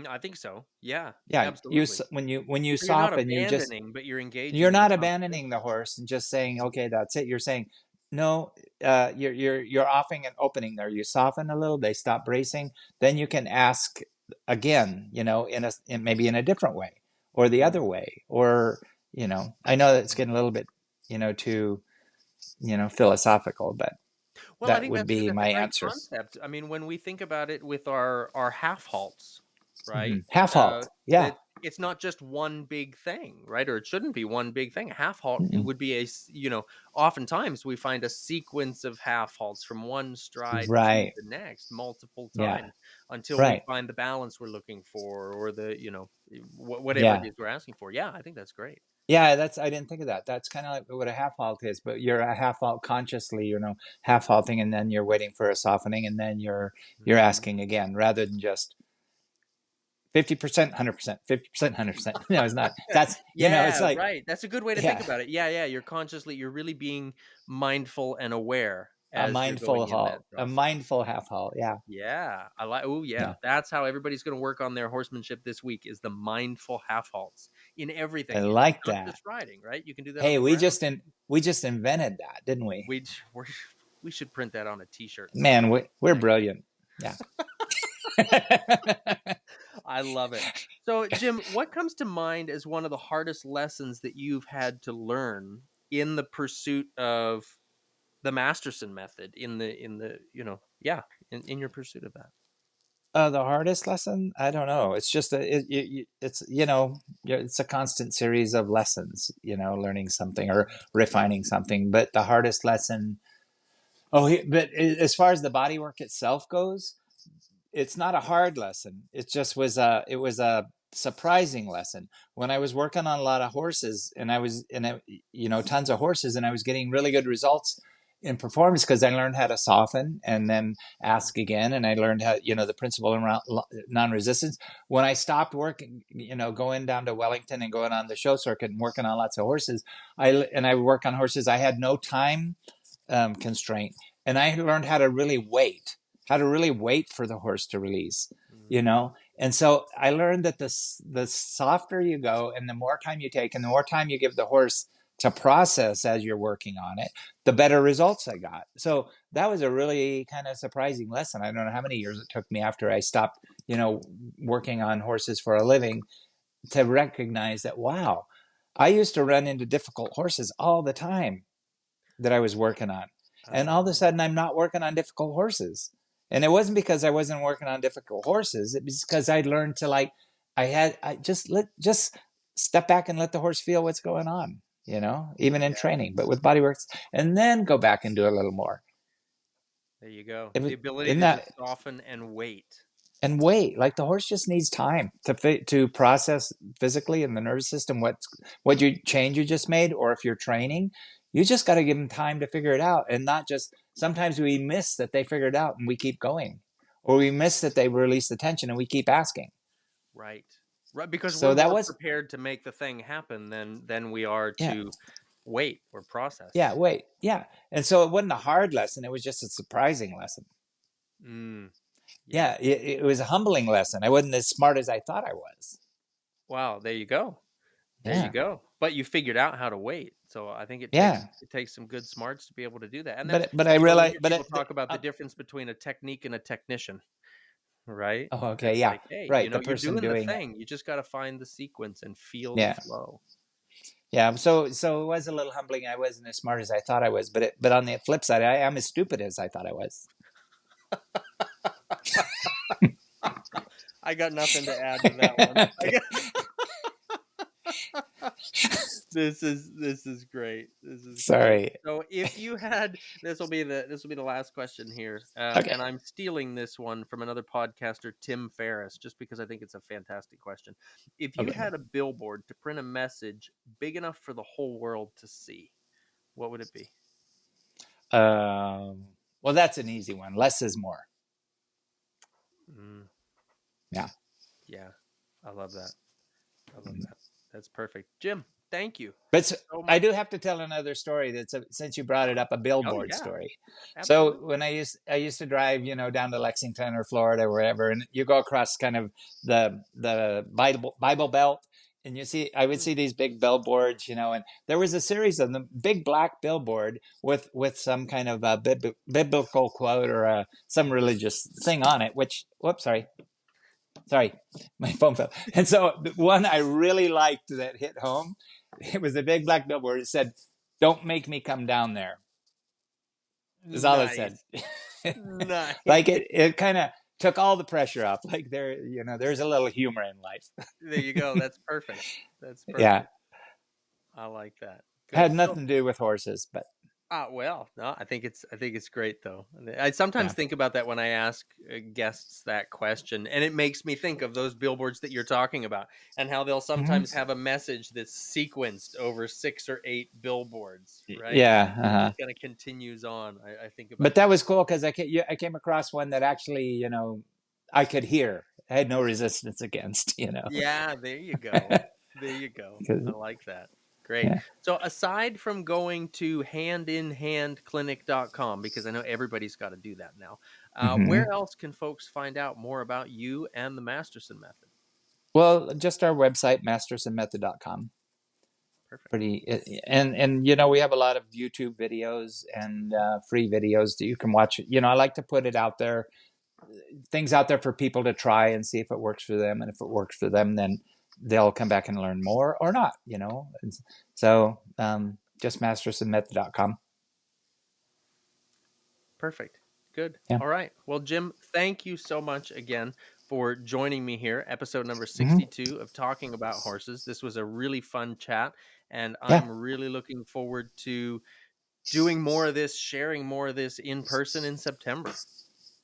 I think so. Yeah, Yeah. absolutely. When you So you're not soften, abandoning, but you're you're engaging in the not conversation. abandoning the horse and just saying, okay, that's it. You're saying, no, you're offering an opening there. You soften a little, they stop bracing, then you can ask again, maybe in a different way or the other way, or, I know that it's getting a little bit, too, philosophical, but Well, I that think would be that's a my great answer. concept. I mean, when we think about it with our half halts, right? Half halt. Yeah. That it's not just one big thing, right? Or it shouldn't be one big thing. A half halt, it Mm-mm. would be oftentimes we find a sequence of half halts from one stride to Right. the next multiple Yeah. times until we Right. find the balance we're looking for, or the, whatever it Yeah. is we're asking for. Yeah, I think that's great. Yeah, I didn't think of that. That's kind of like what a half halt is, but you're a half halt consciously, half halting, and then you're waiting for a softening, and then you're Mhm. asking again, rather than just 50%, 100%, 50%, 100%. No, it's not. That's it's Yeah, like, right. That's a good way to think yeah, about it. Yeah, yeah. You're really being mindful and aware a as you're mindful going in that halt, a process. mindful half halt. Yeah, Yeah, I like. Oh, yeah. yeah, That's how everybody's going to work on their horsemanship this week, is the mindful half halts in I everything, and like not that. just riding. Right? You can do that on Hey, the ground. we just invented that, didn't we? We're, we should print that on a T-shirt and sell Man, it. we're brilliant. Yeah. I love it. So, Jim, what comes to mind as one of the hardest lessons that you've had to learn in the pursuit of the Masterson method, in your pursuit of that? The hardest lesson? I don't know. It's just it's a constant series of lessons. Learning something or refining something. But the hardest lesson, But as far as the body work itself goes, it's not a hard lesson. It just was a surprising lesson. When I was working on a lot of horses, and I was tons of horses, and I was getting really good results in performance because I learned how to soften and then ask again, and I learned how the principle around non-resistance. When I stopped working, going down to Wellington and going on the show circuit and working on lots of horses, I work on horses. I had no time constraint, and I learned how to really wait for the horse to release, and so I learned that the softer you go and the more time you take and the more time you give the horse to process as you're working on it, the better results I got. So that was a really kind of surprising lesson. I don't know how many years it took me after I stopped working on horses for a living to recognize that, wow, I used to run into difficult horses all the time that I was working on. And all of a sudden I'm not working on difficult horses. And it wasn't because I wasn't working on difficult horses. It was because I'd learned to just step back and let the horse feel what's going on, even in training, but with bodyworks, and then go back and do a little more. There you go. The ability to just soften and wait. And wait, like the horse just needs time to process physically in the nervous system what you change you just made, or if you're training, you just got to give them time to figure it out, and not just. Sometimes we miss that they figured it out and we keep going, or we miss that they release the tension and we keep asking. Right, because we're more prepared to make the thing happen than we are to wait or process. Yeah, wait, yeah, and so it wasn't a hard lesson; it was just a surprising lesson. Yeah, it was a humbling lesson. I wasn't as smart as I thought I was. Wow, there you go. There you go. But you figured out how to wait. So I think it takes some good smarts to be able to do that. And but I realized, people talk about the difference between a technique and a technician, right? Oh, okay, it's like, hey, right. You're doing the thing. You just got to find the sequence and feel the flow. Yeah, so it was a little humbling. I wasn't as smart as I thought I was, but on the flip side, I am as stupid as I thought I was. I got nothing to add to that one. This is great. Sorry. Great. So if you had, this will be the last question here, and I'm stealing this one from another podcaster, Tim Ferriss, just because I think it's a fantastic question. If you had a billboard to print a message big enough for the whole world to see, what would it be? Well, that's an easy one. Less is more. Yeah. Yeah. I love that. That's perfect. Jim, thank you. But so I do have to tell another story since you brought it up, a billboard story. Absolutely. So when I used to drive, down to Lexington or Florida or wherever, and you go across kind of the Bible Belt, and I would see these big billboards, and there was a series of them, big black billboard with some kind of a biblical quote or some religious thing on it, Sorry, my phone fell. And so the one I really liked that hit home, it was a big black billboard. It said, "Don't make me come down there." That's all it said. Nice. Like it kind of took all the pressure off. Like there's a little humor in life. There you go. That's perfect. Yeah. I like that. Good. Had nothing to do with horses, but. Well, no, I think it's great though. I sometimes think about that when I ask guests that question, and it makes me think of those billboards that you're talking about, and how they'll sometimes have a message that's sequenced over 6 or 8 billboards, right? Yeah, it kind of continues on. I think about. But that was cool because I came across one that actually, I could hear. I had no resistance against, Yeah, there you go. There you go. I like that. Great. Yeah. So aside from going to handinhandclinic.com, because I know everybody's got to do that now, where else can folks find out more about you and the Masterson method? Well, just our website, mastersonmethod.com. Perfect. And we have a lot of YouTube videos and free videos that you can watch. I like to put it out there, things out there for people to try and see if it works for them. And if it works for them, then they'll come back and learn more or not, And so just mastersonmethod.com. Perfect. Good. Yeah. All right. Well, Jim, thank you so much again for joining me here. Episode number 62 of Talking About Horses. This was a really fun chat, and I'm really looking forward to doing more of this, sharing more of this in person in September.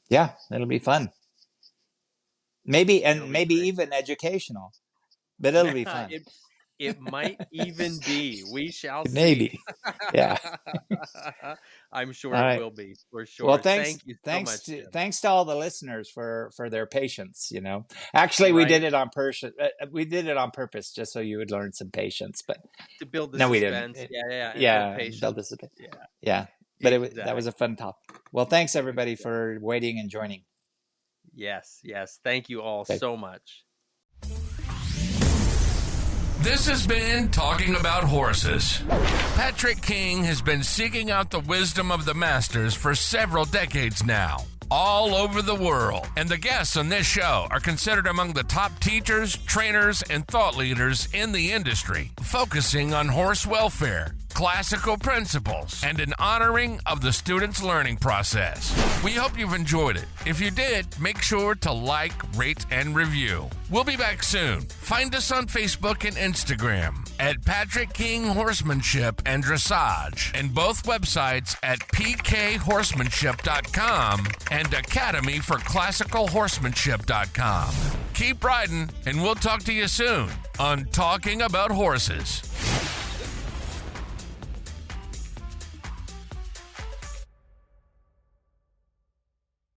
Yeah, it'll be fun. Maybe Great. even educational, but it'll be fun. It might even be. We shall see. Maybe. Yeah. I'm sure it will be, for sure. Well, Thank you so much, Jim. Thanks to all the listeners for their patience, Actually, we did it on purpose. We did it on purpose just so you would learn some patience, but to build the suspense. We didn't. Yeah. Build the suspense. Yeah. But exactly. That was a fun topic. Well, thanks everybody for waiting and joining. Yes. Thank you all so much. This has been Talking About Horses. Patrick King has been seeking out the wisdom of the masters for several decades now, all over the world. And the guests on this show are considered among the top teachers, trainers, and thought leaders in the industry, focusing on horse welfare, classical principles, and an honoring of the student's learning process. We hope you've enjoyed it. If you did, make sure to like, rate, and review. We'll be back soon. Find us on Facebook and Instagram at Patrick King Horsemanship and Dressage, and both websites at pkhorsemanship.com and academyforclassicalhorsemanship.com. Keep riding, and we'll talk to you soon on Talking About Horses.